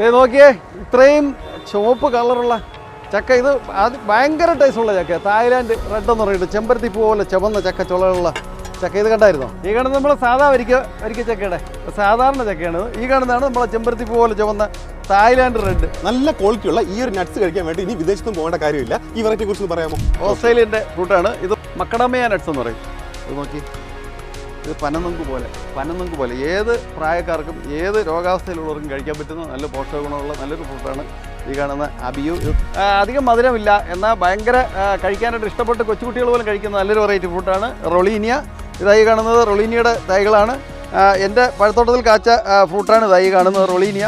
നോക്കിയേ ഇത്രയും ചുവപ്പ് കളറുള്ള ചക്ക. ഇത് അത് ഭയങ്കര ടേസ്റ്റുള്ള ചക്ക. തായ്ലാൻഡ് റെഡ് എന്ന് പറഞ്ഞിട്ട് ചെമ്പരത്തി പോലെ ചുവന്ന ചക്ക ചുളയുള്ള ചക്ക. ഇത് കണ്ടായിരുന്നോ? ഈ കാണുന്നത് നമ്മളെ സാധാ വരിക്ക ചക്കയുടെ സാധാരണ ചക്കയാണ്. ഈ കാണുന്നതാണ് നമ്മളെ ചെമ്പരത്തി പോലെ ചുവന്ന തായ്ലാൻഡ് റെഡ്. നല്ല ക്വാളിറ്റിയുള്ള ഈ ഒരു നട്ട്സ് കഴിക്കാൻ വേണ്ടി ഇനി വിദേശത്തും പോകേണ്ട കാര്യമില്ല. ഈ വെറൈറ്റിയെ കുറിച്ച് പറയാമോ? ഓസ്ട്രേലിയൻ്റെ ഫ്രൂട്ടാണ് ഇത്. മക്കഡമിയ നട്ട്സ് എന്ന് പറയും. ഇത് നോക്കി, ഇത് പനനൊങ്ക് പോലെ ഏത് പ്രായക്കാർക്കും ഏത് രോഗാവസ്ഥയിലുള്ളവർക്കും കഴിക്കാൻ പറ്റുന്ന നല്ല പോഷക ഗുണമുള്ള നല്ലൊരു ഫ്രൂട്ടാണ് ഈ കാണുന്ന അബിയു. അധികം മധുരമില്ല, എന്നാൽ ഭയങ്കര കഴിക്കാനായിട്ട് ഇഷ്ടപ്പെട്ട് കൊച്ചുകുട്ടികൾ പോലും കഴിക്കുന്ന നല്ലൊരു വെറൈറ്റി ഫ്രൂട്ടാണ് റൊളീനിയ. ഇതായി കാണുന്നത് റൊളീനിയയുടെ തൈകളാണ്. എൻ്റെ പഴത്തോട്ടത്തിൽ കാച്ച ഫ്രൂട്ടാണ് ഇതായി കാണുന്നത് റൊളീനിയ.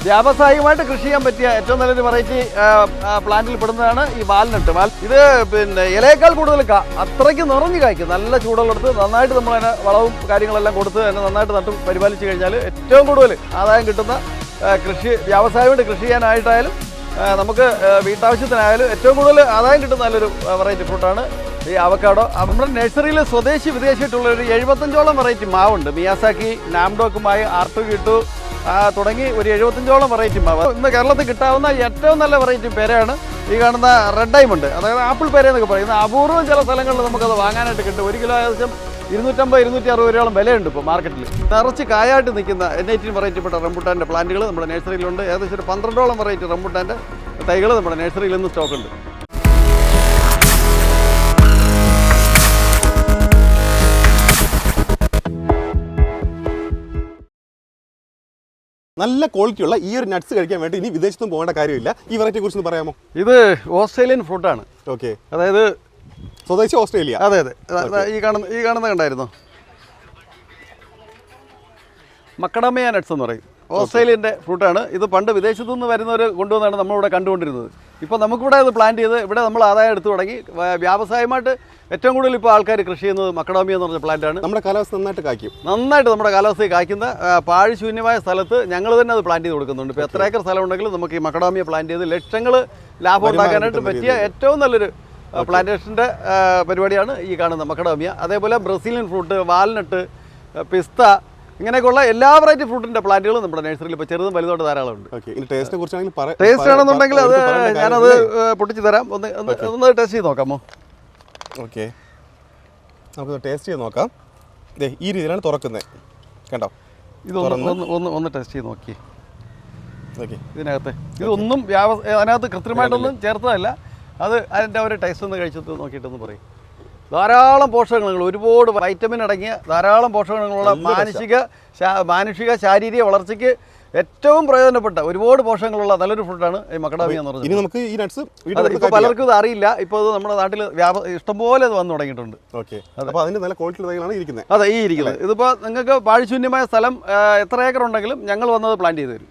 വ്യാവസായികമായിട്ട് കൃഷി ചെയ്യാൻ പറ്റിയ ഏറ്റവും നല്ലൊരു വെറൈറ്റി പ്ലാന്റിൽ പെടുന്നതാണ് ഈ വാൽനട്ട്. ഇത് പിന്നെ ഇലയേക്കാൾ കൂടുതൽ അത്രയ്ക്ക് നിറഞ്ഞു കായ്ക്കും. നല്ല ചൂടുള്ളെടുത്ത് നന്നായിട്ട് നമ്മളതിനെ വളവും കാര്യങ്ങളെല്ലാം കൊടുത്ത് തന്നെ നന്നായിട്ട് നട്ട് പരിപാലിച്ച് കഴിഞ്ഞാൽ ഏറ്റവും കൂടുതൽ ആദായം കിട്ടുന്ന കൃഷി, വ്യാവസായികമായിട്ട് കൃഷി ചെയ്യാനായിട്ടായാലും നമുക്ക് വീട്ടാവശ്യത്തിനായാലും ഏറ്റവും കൂടുതൽ ആദായം കിട്ടുന്ന നല്ലൊരു വെറൈറ്റി ഫ്രൂട്ടാണ് ഈ അവക്കാഡോ. നമ്മുടെ നഴ്സറിയിൽ സ്വദേശി വിദേശിയായിട്ടുള്ള ഒരു 75ഓളം വെറൈറ്റി മാവുണ്ട്. മിയാസാക്കി, നാംഡോക്കുമായി, ആർട്ടുകിട്ടു തുടങ്ങി ഒരു 75ഓളം വെറൈറ്റി മാവ്. ഇന്ന് കേരളത്തിൽ കിട്ടാവുന്ന ഏറ്റവും നല്ല വെറൈറ്റി പേരയാണ് ഈ കാണുന്ന റെഡ് ഡയമണ്ട്, അതായത് ആപ്പിൾ പേര എന്നൊക്കെ പറയുന്നത്. അപൂർവം ചില സ്ഥലങ്ങളിൽ നമുക്കത് വാങ്ങാനായിട്ട് കിട്ടും. 1 കിലോ ഏകദേശം 250-260 രൂപയോളം വിലയുണ്ട് ഇപ്പോൾ മാർക്കറ്റിൽ. നിറച്ച് കായായിട്ട് നിൽക്കുന്ന N18 വെറൈറ്റിപ്പെട്ട റംബുട്ടാൻ്റെ പ്ലാന്റുകൾ നമ്മുടെ നഴ്സറിയിലുണ്ട്. ഏകദേശം ഒരു 12ഓളം വെറൈറ്റി റംബുട്ടാൻ്റെ തൈകൾ നമ്മുടെ നഴ്സറിയിൽ നിന്ന് സ്റ്റോക്കുണ്ട്. നല്ല ക്വാളിറ്റിയുള്ള ഈ ഒരു നട്ട്സ് കഴിക്കാൻ വേണ്ടി ഇനി വിദേശത്തും പോകേണ്ട കാര്യമില്ല. ഈ വെറൈറ്റിയെ കുറിച്ച് പറയാമോ? ഇത് ഓസ്ട്രേലിയൻ ഫ്രൂട്ടാണ്. ഓക്കെ, അതായത് സ്വദേശി ഓസ്ട്രേലിയ. അതെ. ഈ കാണുന്ന കണ്ടായിരുന്നോ? മക്കഡമിയ നട്ട്സ് എന്ന് പറയും. ഓസ്ട്രേലിയൻ്റെ ഫ്രൂട്ടാണ് ഇത്. പണ്ട് വിദേശത്തു നിന്ന് വരുന്നവർ കൊണ്ടുവന്നാണ് നമ്മളിവിടെ കണ്ടുകൊണ്ടിരുന്നത്. ഇപ്പോൾ നമുക്കിവിടെ അത് പ്ലാന്റ് ചെയ്ത് ഇവിടെ നമ്മൾ ആദായം എടുത്തു തുടങ്ങി. വ്യാവസായികമായിട്ട് ഏറ്റവും കൂടുതൽ ഇപ്പോൾ ആൾക്കാർ കൃഷി ചെയ്യുന്നത് മക്കഡോമിയ എന്ന് പറഞ്ഞ പ്ലാന്റാണ്. നമ്മുടെ കാലാവസ്ഥ നന്നായിട്ട് കായ്ക്കും. നന്നായിട്ട് നമ്മുടെ കാലാവസ്ഥയിൽ കായ്ക്കുന്ന പാഴ്ശൂന്യമായ സ്ഥലത്ത് ഞങ്ങൾ തന്നെ അത് പ്ലാന്റ് ചെയ്ത് കൊടുക്കുന്നുണ്ട്. ഇപ്പോൾ എത്ര ഏക്കർ സ്ഥലം ഉണ്ടെങ്കിലും നമുക്ക് ഈ മക്കഡോമിയ പ്ലാന്റ് ചെയ്ത് ലക്ഷങ്ങൾ ലാഭം ഉണ്ടാക്കാനായിട്ട് പറ്റിയ ഏറ്റവും നല്ലൊരു പ്ലാന്റേഷൻ്റെ പരിപാടിയാണ് ഈ കാണുന്ന മക്കഡോമിയ. അതേപോലെ ബ്രസീലിയൻ ഫ്രൂട്ട്, വാൽനട്ട്, പിസ്ത, ഇങ്ങനെയൊക്കെയുള്ള എല്ലാ വെറൈറ്റി ഫ്രൂട്ടിൻ്റെ പ്ലാന്റുകളും നമ്മുടെ നഴ്സറിയിൽ ഇപ്പോൾ ചെറുതും വലുതോട്ട് ധാരാളമുണ്ട്. ടേസ്റ്റ് ആണെന്നുണ്ടെങ്കിൽ അത് ഞാനത് പൊട്ടിച്ച് തരാം. ഒന്ന് ടേസ്റ്റ് ചെയ്ത് നോക്കാമോ? ഓക്കെ, നമുക്ക് ടേസ്റ്റ് ചെയ്ത് നോക്കാം. ഈ രീതിയിലാണ് തുറക്കുന്നത്, കണ്ടോ? ഒന്ന് ടേസ്റ്റ് ചെയ്ത് നോക്കി. ഇതിനകത്ത് ഇതൊന്നും അതിനകത്ത് കൃത്രിമമായിട്ടൊന്നും ചേർത്തതല്ല. അത് അതിൻ്റെ ഒരു ടേസ്റ്റ് ഒന്ന് കഴിച്ചിട്ട് നോക്കിയിട്ടൊന്ന് പറയും. ധാരാളം പോഷകങ്ങൾ, ഒരുപാട് വൈറ്റമിൻ അടങ്ങിയ ധാരാളം പോഷകങ്ങളുള്ള മാനുഷിക ശാരീരിക വളർച്ചയ്ക്ക് ഏറ്റവും പ്രയോജനപ്പെട്ട ഒരുപാട് പോഷകങ്ങളുള്ള നല്ലൊരു ഫ്രൂട്ടാണ് ഈ മക്കഡാമിയ എന്ന് പറയുന്നത്. ഇപ്പോൾ പലർക്കും ഇത് അറിയില്ല. ഇപ്പോൾ ഇത് നമ്മുടെ നാട്ടിൽ ഇഷ്ടംപോലെ ഇത് വന്നു തുടങ്ങിയിട്ടുണ്ട്. അതെ, ഈ ഇരിക്കുന്നത് ഇതിപ്പോൾ നിങ്ങൾക്ക് പാഴ്ശൂന്യമായ സ്ഥലം എത്ര ഏക്കർ ഉണ്ടെങ്കിലും ഞങ്ങൾ വന്നത് പ്ലാന്റ് ചെയ്ത് തരും.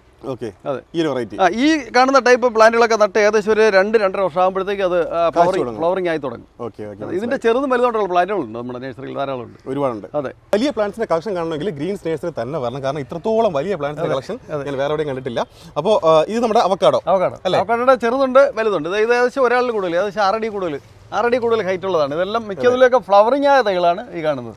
ഈ കാണുന്ന ടൈപ്പ് പ്ലാന്റുകളൊക്കെ നട്ട് ഏകദേശം ഒരു 2-2.5 വർഷം ആകുമ്പോഴത്തേക്ക് അത് ഫ്ലവറിംഗ് ആയി തുടങ്ങും. ഇതിന്റെ ചെറുതും വലുതായിട്ടുള്ള പ്ലാന്റുകളുണ്ട് നമ്മുടെ നഴ്സറിയിൽ ധാരാളമുണ്ട്, ഒരുപാടുണ്ട്. അതെ, വലിയ പ്ലാന്റ്സിന്റെ കളക്ഷൻ കാണണമെങ്കിൽ ഗ്രീൻസ് നഴ്സറി തന്നെ വരണം. കാരണം ഇത്രത്തോളം വലിയ പ്ലാന്റ്സിന്റെ കളക്ഷൻ ഞാൻ വേറെ എവിടെയും കണ്ടിട്ടില്ല. അപ്പോൾ ഇത് നമ്മുടെ അവക്കാഡോയുടെ ചെറുതുണ്ട്, വലുതുണ്ട്. ഇത് ഏകദേശം ഒരാളിൽ കൂടുതൽ, ഏകദേശം 6 അടി കൂടുതൽ ഹൈറ്റ് ഉള്ളതാണ്. ഇതെല്ലാം മിക്കതിലൊക്കെ ഫ്ലവറിംഗ് ആയ തൈകളാണ് ഈ കാണുന്നത്.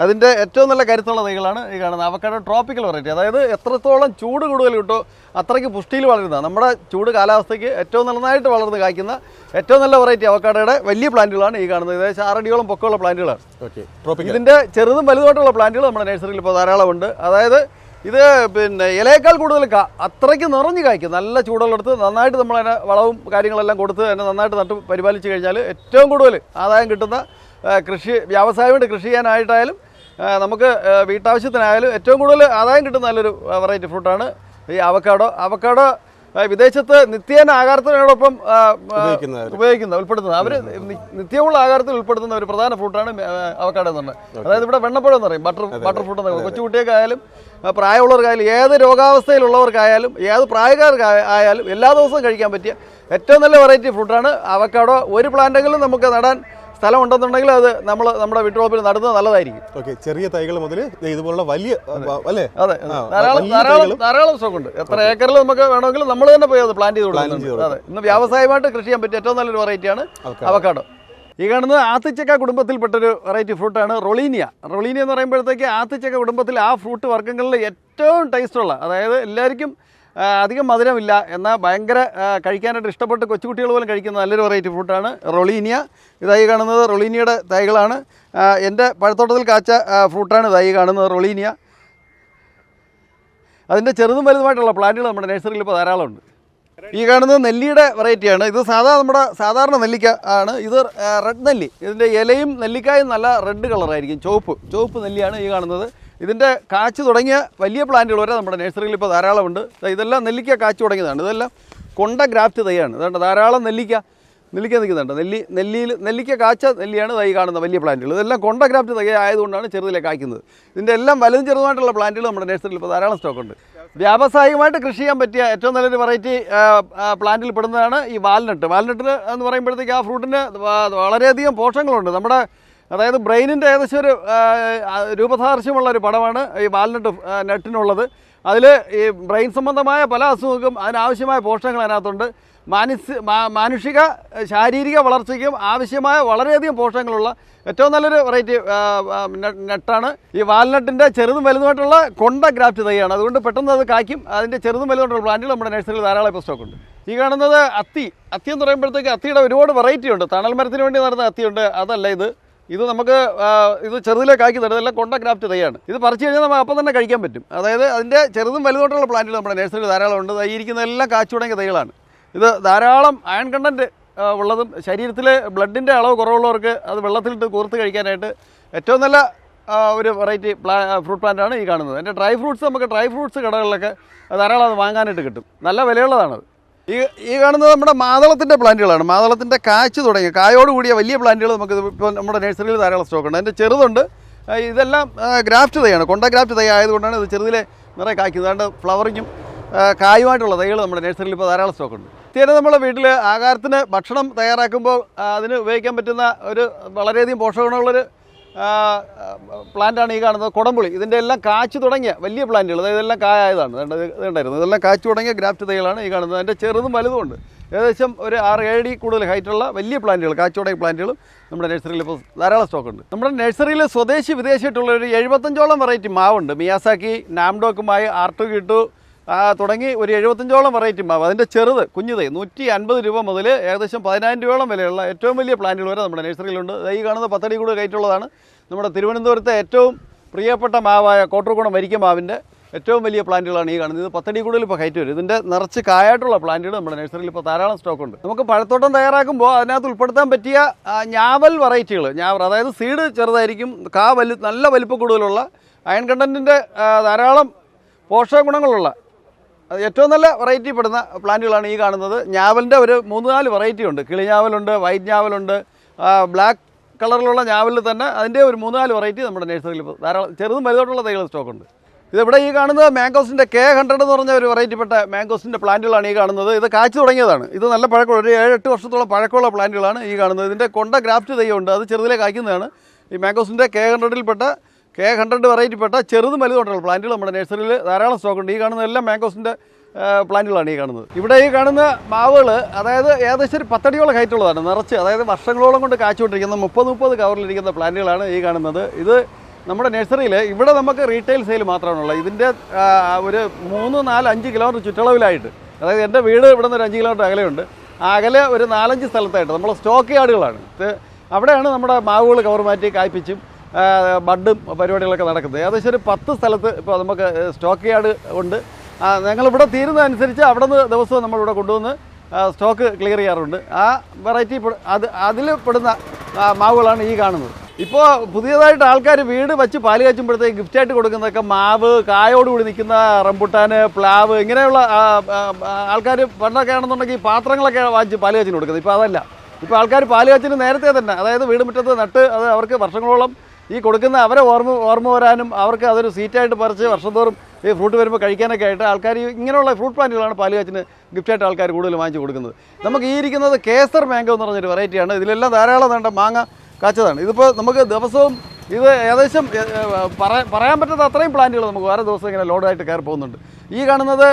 അതിന്റെ ഏറ്റവും നല്ല കരുത്തുള്ള തൈകളാണ് ഈ കാണുന്നത്. അവക്കാഡോ ട്രോപ്പിക്കൽ വെറൈറ്റി, അതായത് എത്രത്തോളം ചൂട് കൂടുതൽ കിട്ടോ അത്രയ്ക്ക് പുഷ്ടിയിൽ വളരുന്ന, നമ്മുടെ ചൂട് കാലാവസ്ഥയ്ക്ക് ഏറ്റവും നന്നായിട്ട് വളർന്ന് കായ്ക്കുന്ന ഏറ്റവും നല്ല വെറൈറ്റി അവക്കാഡോയുടെ വലിയ പ്ലാന്റുകളാണ് ഈ കാണുന്നത്. ഏകദേശം 6 അടിയോളം പൊക്കമുള്ള പ്ലാന്റുകളാണ്. ഇതിന്റെ ചെറുതും വലുതായിട്ടുള്ള പ്ലാന്റുകൾ നമ്മുടെ നഴ്സറിയിൽ ഇപ്പോൾ ധാരാളമുണ്ട്. അതായത് ഇത് പിന്നെ ഇലയേക്കാൾ കൂടുതൽ അത്രയ്ക്ക് നിറഞ്ഞു കായ്ക്കും. നല്ല ചൂടുള്ളെടുത്ത് നന്നായിട്ട് നമ്മളതിനെ വളവും കാര്യങ്ങളെല്ലാം കൊടുത്ത് തന്നെ നന്നായിട്ട് നട്ട് പരിപാലിച്ച് കഴിഞ്ഞാൽ ഏറ്റവും കൂടുതൽ ആദായം കിട്ടുന്ന കൃഷി, വ്യാവസായികമായിട്ട് കൃഷി ചെയ്യാനായിട്ടായാലും നമുക്ക് വീട്ടാവശ്യത്തിനായാലും ഏറ്റവും കൂടുതൽ ആദായം കിട്ടുന്ന നല്ലൊരു വെറൈറ്റി ഫ്രൂട്ടാണ് ഈ അവക്കാഡോ. വിദേശത്ത് നിത്യേന ആഹാരത്തിനോടൊപ്പം ഉൾപ്പെടുത്തുന്നത്, അവർ നിത്യമുള്ള ആഹാരത്തിൽ ഉൾപ്പെടുത്തുന്ന ഒരു പ്രധാന ഫ്രൂട്ടാണ് അവക്കാഡോ എന്ന് പറഞ്ഞത്. അതായത് ഇവിടെ വെണ്ണപ്പഴം എന്ന് പറയും, ബട്ടർ ഫ്രൂട്ട് എന്ന് പറയും. കൊച്ചുകുട്ടികൾക്കായാലും പ്രായമുള്ളവർക്കായാലും ഏത് രോഗാവസ്ഥയിലുള്ളവർക്കായാലും ഏത് പ്രായക്കാർക്കായാലും എല്ലാ ദിവസവും കഴിക്കാൻ പറ്റിയ ഏറ്റവും നല്ല വെറൈറ്റി ഫ്രൂട്ടാണ് അവക്കാഡോ. ഒരു പ്ലാന്റെങ്കിലും നമുക്ക് നടാൻ സ്ഥലം ഉണ്ടെന്നുണ്ടെങ്കിൽ അത് നമ്മുടെ വീട്ടുവളപ്പിൽ നടുന്നത് നല്ലതായിരിക്കും. ചെറിയ തൈകൾ മുതൽ ഇതുപോലുള്ള വലിയ, അല്ലേ? അതെ, ധാരാളം സ്റ്റോക്ക് ഉണ്ട്. എത്ര ഏക്കറിൽ നമുക്ക് വേണമെങ്കിലും നമ്മൾ തന്നെ പോയി അത് പ്ലാന്റ് ചെയ്ത് കൊടുക്കുന്നുണ്ട്. അതെ, ഇന്ന് വ്യാവസായികമായിട്ട് കൃഷി ചെയ്യാൻ പറ്റിയ ഏറ്റവും നല്ലൊരു വെറൈറ്റിയാണ് അവക്കാഡോ. ഈ കാണുന്നത് ആത്തിച്ചക്ക കുടുംബത്തിൽപ്പെട്ടൊരു വെറൈറ്റി ഫ്രൂട്ടാണ് റൊളീനിയ. റൊളീനിയ എന്ന് പറയുമ്പോഴത്തേക്ക് ആത്തിച്ചക്ക കുടുംബത്തിൽ ആ ഫ്രൂട്ട് വർഗ്ഗങ്ങളിൽ ഏറ്റവും ടേസ്റ്റുള്ള, അതായത് എല്ലാവർക്കും അധികം മധുരമില്ല എന്നാൽ ഭയങ്കര കഴിക്കാനായിട്ട് ഇഷ്ടപ്പെട്ട് കൊച്ചുകുട്ടികൾ പോലും കഴിക്കുന്ന നല്ലൊരു വെറൈറ്റി ഫ്രൂട്ടാണ് റൊളീനിയ. ഇതായി കാണുന്നത് റൊളീനിയയുടെ തൈകളാണ്. എൻ്റെ പഴത്തോട്ടത്തിൽ കാച്ച ഫ്രൂട്ടാണ് ഇതായി കാണുന്നത് റൊളീനിയ. അതിൻ്റെ ചെറുതും വലുതുമായിട്ടുള്ള പ്ലാന്റുകൾ നമ്മുടെ നഴ്സറിയിൽ ഇപ്പോൾ ധാരാളമുണ്ട്. ഈ കാണുന്നത് നെല്ലിയുടെ വെറൈറ്റിയാണ്. ഇത് നമ്മുടെ സാധാരണ നെല്ലിക്ക ആണ്. ഇത് റെഡ് നെല്ലി. ഇതിൻ്റെ ഇലയും നെല്ലിക്കായും നല്ല റെഡ് കളറായിരിക്കും, ചുവപ്പ് നെല്ലിയാണ് ഈ കാണുന്നത്. ഇതിൻ്റെ കാച്ചു തുടങ്ങിയ വലിയ പ്ലാന്റുകൾ വരെ നമ്മുടെ നഴ്സറിയിൽ ഇപ്പോൾ ധാരാളമുണ്ട്. ഇതെല്ലാം നെല്ലിക്ക കാച്ചു തുടങ്ങിയതാണ്. ഇതെല്ലാം കൊണ്ട ഗ്രാഫ്റ്റ് തൈയാണ്. അതുകൊണ്ട് ധാരാളം നെല്ലിക്ക നിൽക്കുന്നുണ്ട്. നെല്ലിക്ക കാച്ച നെല്ലിയാണ് തൈ കാണുന്ന വലിയ പ്ലാന്റുകൾ. ഇതെല്ലാം കൊണ്ട ഗ്രാഫ്റ്റ് തൈ ആയതുകൊണ്ടാണ് ചെറുതിലെ കായ്ക്കുന്നത്. ഇതിൻ്റെ എല്ലാം വലുതും ചെറുതുമായിട്ടുള്ള പ്ലാന്റുകൾ നമ്മുടെ നഴ്സറിയിൽ ഇപ്പോൾ ധാരാളം സ്റ്റോക്കുണ്ട്. വ്യാവസായികമായിട്ട് കൃഷി ചെയ്യാൻ പറ്റിയ ഏറ്റവും നല്ലൊരു വെറൈറ്റി പ്ലാന്റിൽ പെടുന്നതാണ് ഈ വാൽനട്ട്. വാൽനട്ടിന് എന്ന് പറയുമ്പോഴത്തേക്ക് ആ ഫ്രൂട്ടിന് വളരെയധികം പോഷകങ്ങളുണ്ട്. നമ്മുടെ അതായത് ബ്രെയിനിൻ്റെ ഏകദേശം ഒരു രൂപസാദൃശ്യമുള്ള ഒരു പടമാണ് ഈ വാൽനട്ട് നട്ടിനുള്ളത്. അതിൽ ഈ ബ്രെയിൻ സംബന്ധമായ പല അസുഖങ്ങൾക്കും അതിനാവശ്യമായ പോഷകങ്ങൾ അതിനകത്തുണ്ട്. മാനുഷിക ശാരീരിക വളർച്ചയ്ക്കും ആവശ്യമായ വളരെയധികം പോഷകങ്ങളുള്ള ഏറ്റവും നല്ലൊരു വെറൈറ്റി നട്ടാണ് ഈ വാൽനട്ടിൻ്റെ ചെറുതും വലുതുമായിട്ടുള്ള കൊണ്ട ഗ്രാഫ്റ്റ് തൈയാണ്. അതുകൊണ്ട് പെട്ടെന്ന് അത് കായ്ക്കും. അതിൻ്റെ ചെറുതും വലുതുമായിട്ടുള്ള പ്ലാന്റുകൾ നമ്മുടെ നഴ്സറിയിൽ ധാരാളം ഇപ്പോൾ സ്റ്റോക്കുണ്ട്. ഈ കാണുന്നത് അത്തി എന്ന് പറയുമ്പോഴത്തേക്ക് അത്തിയുടെ ഒരുപാട് വെറൈറ്റി ഉണ്ട്. തണൽ മരത്തിന് വേണ്ടി നടന്ന അത്തിയുണ്ട്. അതല്ല ഇത് നമുക്ക് ഇത് ചെറുതിലെ കായ്ക്കുന്നുണ്ട്. ഇതെല്ലാം കൊണ്ട ഗ്രാഫ്റ്റ് തൈയാണ്. ഇത് പറിച്ചു കഴിഞ്ഞാൽ നമുക്ക് അപ്പം തന്നെ കഴിക്കാൻ പറ്റും. അതായത് അതിൻ്റെ ചെറുതും വലുതുമായിട്ടുള്ള പ്ലാന്റുകൾ നമ്മുടെ നഴ്സറിയിൽ ധാരാളം ഉണ്ട്. ഈ ഇരിക്കുന്നതെല്ലാം കാച്ചു തുടങ്ങിയ തൈകളാണ്. ഇത് ധാരാളം അയൺ കണ്ടൻറ്റ് ഉള്ളതും ശരീരത്തിൽ ബ്ലഡിൻ്റെ അളവ് കുറവുള്ളവർക്ക് അത് വെള്ളത്തിലിട്ട് കൂർത്ത് കഴിക്കാനായിട്ട് ഏറ്റവും നല്ല ഒരു വെറൈറ്റി ഫ്രൂട്ട് പ്ലാന്റാണ് ഈ കാണുന്നത്. എൻ്റെ ഡ്രൈ ഫ്രൂട്ട്സ് കടകളിലൊക്കെ ധാരാളം അത് വാങ്ങാനായിട്ട് കിട്ടും. നല്ല വിലയുള്ളതാണത്. ഈ കാണുന്നത് നമ്മുടെ മാതളത്തിൻ്റെ പ്ലാന്റുകളാണ്. മാതളത്തിൻ്റെ കായ്ച്ചു തുടങ്ങിയ കായോട് കൂടിയ വലിയ പ്ലാന്റുകൾ നമുക്ക് ഇപ്പോൾ നമ്മുടെ നഴ്സറിയിൽ ധാരാളം സ്റ്റോക്കുണ്ട്. അതിൻ്റെ ചെറുതുണ്ട്. ഇതെല്ലാം ഗ്രാഫ്റ്റ് തൈയാണ്. കൊണ്ട ഗ്രാഫ്റ്റ് തൈ ആയതുകൊണ്ടാണ് ഇത് ചെറുതിലെ നിറയെ കായ്ക്കുന്നത്. അതുകൊണ്ട് ഫ്ലവറിങ്ങും കായുമായിട്ടുള്ള തൈകൾ നമ്മുടെ നഴ്സറിയിൽ ഇപ്പോൾ ധാരാളം സ്റ്റോക്കുണ്ട്. തീരെ നമ്മുടെ വീട്ടിൽ ആഹാരത്തിന് ഭക്ഷണം തയ്യാറാക്കുമ്പോൾ അതിന് ഉപയോഗിക്കാൻ പറ്റുന്ന ഒരു വളരെയധികം പോഷകങ്ങളുള്ളൊരു പ്ലാന്റാണ് ഈ കാണുന്നത് കുടംപുളി. ഇതിൻ്റെ എല്ലാം കാച്ചു തുടങ്ങിയ വലിയ പ്ലാന്റുകൾ, അതായത് ഇതെല്ലാം കായായതാണ്. ഇതുണ്ടായിരുന്നു. ഇതെല്ലാം കാച്ചു തുടങ്ങിയ ഗ്രാഫ്റ്റ് തൈകളാണ് ഈ കാണുന്നത്. അതിൻ്റെ ചെറുതും വലുതുമുണ്ട്. ഏകദേശം ഒരു 6-7 അടി കൂടുതൽ ഹൈറ്റുള്ള വലിയ പ്ലാന്റുകൾ, കാച്ചു തുടങ്ങിയ പ്ലാന്റുകളും നമ്മുടെ നഴ്സറിയിൽ ഇപ്പോൾ ധാരാളം സ്റ്റോക്കുണ്ട്. നമ്മുടെ നഴ്സറിയിൽ സ്വദേശി വിദേശമായിട്ടുള്ള ഒരു 75ഓളം വെറൈറ്റി മാവുണ്ട്. മിയാസാക്കി, നാംഡോക്കുമായി, ആർട്ടുകിട്ടു തുടങ്ങി ഒരു 75ഓളം വെറൈറ്റി മാവ്. അതിൻ്റെ ചെറുത് കുഞ്ഞുതൈ 150 രൂപ മുതൽ ഏകദേശം 10,000 രൂപയോളം വിലയുള്ള ഏറ്റവും വലിയ പ്ലാന്റുകൾ വരെ നമ്മുടെ നഴ്സറിയിലുണ്ട്. ഈ കാണുന്നത് 10 അടി കൂടുതൽ കയറ്റുള്ളതാണ്. നമ്മുടെ തിരുവനന്തപുരത്തെ ഏറ്റവും പ്രിയപ്പെട്ട മാവായ കോട്ടൂർക്കുളം വരിക്ക മാവിൻ്റെ ഏറ്റവും വലിയ പ്ലാന്റുകളാണ് ഈ കാണുന്നത്. ഇത് 10 അടി കൂടുതൽ ഇപ്പോൾ ഹൈറ്റ് വരും. ഇതിൻ്റെ നിറച്ച് കായായിട്ടുള്ള പ്ലാന്റുകൾ നമ്മുടെ നഴ്സറിയിൽ ഇപ്പോൾ ധാരാളം സ്റ്റോക്കുണ്ട്. നമുക്ക് പഴത്തോട്ടം തയ്യാറാക്കുമ്പോൾ അതിനകത്ത് ഉൾപ്പെടുത്താൻ പറ്റിയ ഞാവൽ വെറൈറ്റികൾ, അതായത് സീഡ് ചെറുതായിരിക്കും, നല്ല വലിപ്പം കൂടുതലുള്ള അയൺ കണ്ടൻറ്റിൻ്റെ ധാരാളം പോഷക ഗുണങ്ങളുള്ള ഏറ്റവും നല്ല വെറൈറ്റി പെടുന്ന പ്ലാന്റുകളാണ് ഈ കാണുന്നത്. ഞാവലിൻ്റെ ഒരു 3-4 വെറൈറ്റി ഉണ്ട്. കിളിഞ്ഞാവലുണ്ട്, വൈറ്റ് ഞാവലുണ്ട്, ബ്ലാക്ക് കളറിലുള്ള ഞാവലിൽ തന്നെ അതിൻ്റെ ഒരു 3-4 വെറൈറ്റി നമ്മുടെ നഴ്സറിയിൽ ഇപ്പോൾ ധാരാളം ചെറുതും വലുതായിട്ടുള്ള തൈകൾ സ്റ്റോക്കുണ്ട്. ഇതിവിടെ ഈ കാണുന്നത് മാംഗോസിൻ്റെ K100 എന്ന് പറഞ്ഞ ഒരു വെറൈറ്റിപ്പെട്ട മാംഗോസിൻ്റെ പ്ലാന്റുകളാണ് ഈ കാണുന്നത്. ഇത് കാച്ചു തുടങ്ങിയതാണ്. ഇത് നല്ല പഴക്കമുള്ള ഒരു 7-8 വർഷത്തോളം പഴക്കമുള്ള പ്ലാന്റുകളാണ് ഈ കാണുന്നത്. ഇതിൻ്റെ കൊണ്ട ഗ്രാഫ്റ്റ് തൈയുണ്ട്. അത് ചെറുതിലെ കായ്ക്കുന്നതാണ്. ഈ മാംഗോസിൻ്റെ K100 വെറൈറ്റിപ്പെട്ട ചെറുതും വലുതുകൊണ്ടുള്ള പ്ലാന്റുകൾ നമ്മുടെ നഴ്സറിയിൽ ധാരാളം സ്റ്റോക്കുണ്ട്. ഈ കാണുന്നതെല്ലാം മാംഗോസിൻ്റെ പ്ലാന്റുകളാണ് ഈ കാണുന്നത്. ഇവിടെ ഈ കാണുന്ന മാവുകൾ അതായത് ഏകദേശം ഒരു 10 അടിയോളം ഹൈറ്റുള്ളതാണ്. നിറച്ച് അതായത് വർഷങ്ങളോളം കൊണ്ട് കാച്ചുകൊണ്ടിരിക്കുന്ന 30 കവറിലിരിക്കുന്ന പ്ലാന്റുകളാണ് ഈ കാണുന്നത്. ഇത് നമ്മുടെ നഴ്സറിയിൽ ഇവിടെ നമുക്ക് റീറ്റെയിൽ സെയിൽ മാത്രമാണുള്ളത്. ഇതിൻ്റെ ഒരു 3-4-5 കിലോമീറ്റർ ചുറ്റളവിലായിട്ട്, അതായത് എൻ്റെ വീട് ഇവിടെ നിന്ന് ഒരു 5 കിലോമീറ്റർ അകലെയുണ്ട്. ആ അകലെ ഒരു 4-5 സ്ഥലത്തായിട്ട് നമ്മൾ സ്റ്റോക്ക് യാർഡുകളാണ്. അവിടെയാണ് നമ്മുടെ മാവുകൾ കവർ മാറ്റി കായ്പ്പിച്ചും ബഡും പരിപാടികളൊക്കെ നടക്കുന്നത്. ഏകദേശം ഒരു 10 സ്ഥലത്ത് ഇപ്പോൾ നമുക്ക് സ്റ്റോക്ക് യാർഡ് ഉണ്ട്. ഞങ്ങളിവിടെ തീരുന്നതനുസരിച്ച് അവിടെ നിന്ന് ദിവസവും നമ്മളിവിടെ കൊണ്ടുവന്ന് സ്റ്റോക്ക് ക്ലിയർ ചെയ്യാറുണ്ട്. ആ വെറൈറ്റി അതിൽ പെടുന്ന മാവുകളാണ് ഈ കാണുന്നത്. ഇപ്പോൾ പുതിയതായിട്ട് ആൾക്കാർ വീട് വെച്ച് പാല് കാച്ചുമ്പോഴത്തേക്ക് ഗിഫ്റ്റായിട്ട് കൊടുക്കുന്നതൊക്കെ മാവ്, കായോടുകൂടി നിൽക്കുന്ന റംബുട്ടാന്, പ്ലാവ്, ഇങ്ങനെയുള്ള ആൾക്കാർ പണ്ടൊക്കെ ആണെന്നുണ്ടെങ്കിൽ പാത്രങ്ങളൊക്കെ വാങ്ങിച്ച് പാല് കാച്ചിന് കൊടുക്കുന്നത്. ഇപ്പോൾ അതല്ല. ഇപ്പോൾ ആൾക്കാർ പാല് കാച്ചിന് നേരത്തെ തന്നെ, അതായത് വീട് മുറ്റത്ത് നട്ട് അത് അവർക്ക് വർഷങ്ങളോളം ഈ കൊടുക്കുന്ന അവരെ ഓർമ്മ വരാനും അവർക്ക് അതൊരു സീറ്റായിട്ട് പറിച്ച് വർഷം തോറും ഈ ഫ്രൂട്ട് വരുമ്പോൾ കഴിക്കാനൊക്കെ ആയിട്ട് ആൾക്കാർ ഇങ്ങനെയുള്ള ഫ്രൂട്ട് പ്ലാന്റുകളാണ് പാല് കാച്ചിന് ഗിഫ്റ്റായിട്ട് ആൾക്കാർ കൂടുതൽ വാങ്ങിച്ച് കൊടുക്കുന്നത്. നമുക്ക് ഈ ഇരിക്കുന്നത് കേസർ മാംഗോ എന്ന് പറഞ്ഞൊരു വെറൈറ്റിയാണ്. ഇതിലെല്ലാം ധാരാളം വേണ്ട മാങ്ങ കാച്ചതാണ്. ഇതിപ്പോൾ നമുക്ക് ദിവസവും ഇത് ഏകദേശം പറയാൻ പറ്റാത്ത അത്രയും പ്ലാന്റുകൾ നമുക്ക് വേറെ ദിവസം ഇങ്ങനെ ലോഡായിട്ട് കയറി പോകുന്നുണ്ട്. ഈ കാണുന്നത്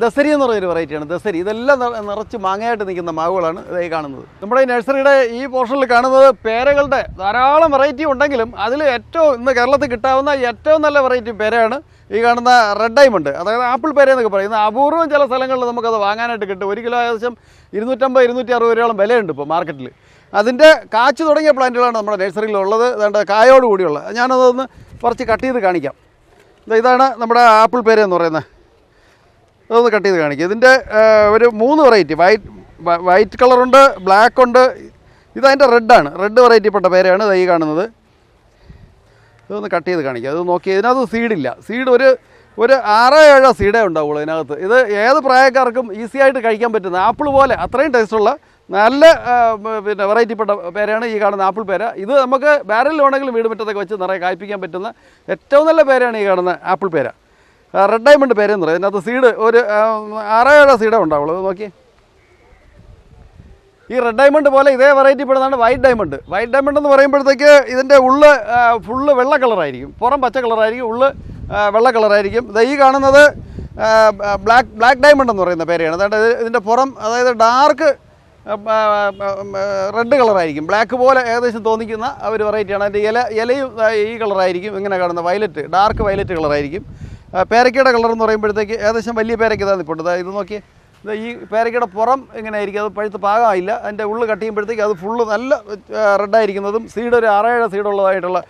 ദസരി എന്ന് പറയുന്നൊരു വെറൈറ്റിയാണ് ദസരി. ഇതെല്ലാം നിറച്ച് മാങ്ങയായിട്ട് നിൽക്കുന്ന മാവുകളാണ് ഇതായി കാണുന്നത്. നമ്മുടെ ഈ നഴ്സറിയുടെ ഈ പോർഷനിൽ കാണുന്നത് പേരകളുടെ ധാരാളം വെറൈറ്റി ഉണ്ടെങ്കിലും അതിൽ ഏറ്റവും ഇന്ന് കേരളത്തിൽ കിട്ടാവുന്ന ഏറ്റവും നല്ല വെറൈറ്റി പേരയാണ് ഈ കാണുന്ന റെഡ് ഡയമണ്ട്. അതായത് ആപ്പിൾ പേര എന്നൊക്കെ പറയുന്നത് അപൂർവം ചില സ്ഥലങ്ങളിൽ നമുക്കത് വാങ്ങാനായിട്ട് കിട്ടും. 1 കിലോ ഏകദേശം 250-260 രൂപയോളം വിലയുണ്ട് ഇപ്പോൾ മാർക്കറ്റിൽ. അതിൻ്റെ കാച്ചു തുടങ്ങിയ പ്ലാന്റുകളാണ് നമ്മുടെ നഴ്സറിയിലുള്ളത്. അതുകൊണ്ട് കായോട് കൂടിയുള്ള ഞാനതൊന്ന് കുറച്ച് കട്ട് ചെയ്ത് കാണിക്കാം. ഇതാണ് നമ്മുടെ ആപ്പിൾ പേര എന്ന് പറയുന്നത്. അതൊന്ന് കട്ട് ചെയ്ത് കാണിക്കുക. ഇതിൻ്റെ ഒരു 3 വെറൈറ്റി വൈറ്റ് കളറുണ്ട്, ബ്ലാക്ക് ഉണ്ട്. ഇതതിൻ്റെ റെഡാണ്, റെഡ് വെറൈറ്റിപ്പെട്ട പേരയാണ് ഈ കാണുന്നത്. ഇതൊന്ന് കട്ട് ചെയ്ത് കാണിക്കുക. അത് നോക്കി ഇതിനകത്ത് സീഡില്ല. സീഡ് ഒരു 6-7 സീഡേ ഉണ്ടാവുള്ളൂ ഇതിനകത്ത്. ഇത് ഏത് പ്രായക്കാർക്കും ഈസി ആയിട്ട് കഴിക്കാൻ പറ്റുന്ന ആപ്പിൾ പോലെ അത്രയും ടേസ്റ്റുള്ള നല്ല പിന്നെ വെറൈറ്റിപ്പെട്ട പേരയാണ് ഈ കാണുന്ന ആപ്പിൾ പേര. ഇത് നമുക്ക് ബാരലിൽ വേണമെങ്കിലും വീട് മുറ്റത്തൊക്കെ വെച്ച് നിറയെ കായ്പ്പിക്കാൻ പറ്റുന്ന ഏറ്റവും നല്ല പേരാണ് ഈ കാണുന്ന ആപ്പിൾ പേര. റെഡ് ഡയമണ്ട് പേരെന്ന് പറയും. ഇതിനകത്ത് സീഡ് ഒരു 6-7 സീഡേ ഉണ്ടാവുള്ളൂ. അത് നോക്കി. ഈ റെഡ് ഡയമണ്ട് പോലെ ഇതേ വെറൈറ്റി പെടുന്നതാണ് വൈറ്റ് ഡയമണ്ട്. വൈറ്റ് ഡയമണ്ട് എന്ന് പറയുമ്പോഴത്തേക്ക് ഇതിൻ്റെ ഉള്ള് ഫുള്ള് വെള്ള കളറായിരിക്കും, പുറം പച്ച കളറായിരിക്കും, ഉള്ള് വെള്ള കളറായിരിക്കും. ഈ കാണുന്നത് ബ്ലാക്ക് ഡയമണ്ട് എന്ന് പറയുന്ന പേരെയാണ്. അതായത് ഇതിൻ്റെ പുറം അതായത് ഡാർക്ക് റെഡ് കളറായിരിക്കും, ബ്ലാക്ക് പോലെ ഏകദേശം തോന്നിക്കുന്ന ഒരു വെറൈറ്റിയാണ്. അതിൻ്റെ ഇലയും ഈ കളറായിരിക്കും. ഇങ്ങനെ കാണുന്ന വയലറ്റ്, ഡാർക്ക് വയലറ്റ് കളറായിരിക്കും. പേരയ്ക്കയുടെ കളർ എന്ന് പറയുമ്പോഴത്തേക്ക് ഏകദേശം വലിയ പേരയ്ക്ക് ഇതാണ് ഇപ്പോൾ. ഇത് നോക്കി. ഈ പേരയ്ക്കയുടെ പുറം ഇങ്ങനെ ആയിരിക്കും, അത് പഴുത്ത് പാകമായില്ല. അതിൻ്റെ ഉള്ളിൽ കട്ട് ചെയ്യുമ്പോഴത്തേക്ക് അത് ഫുള്ള് നല്ല റെഡായിരിക്കുന്നതും സീഡ് ഒരു 6-7 സീഡുള്ളതായിട്ടുള്ള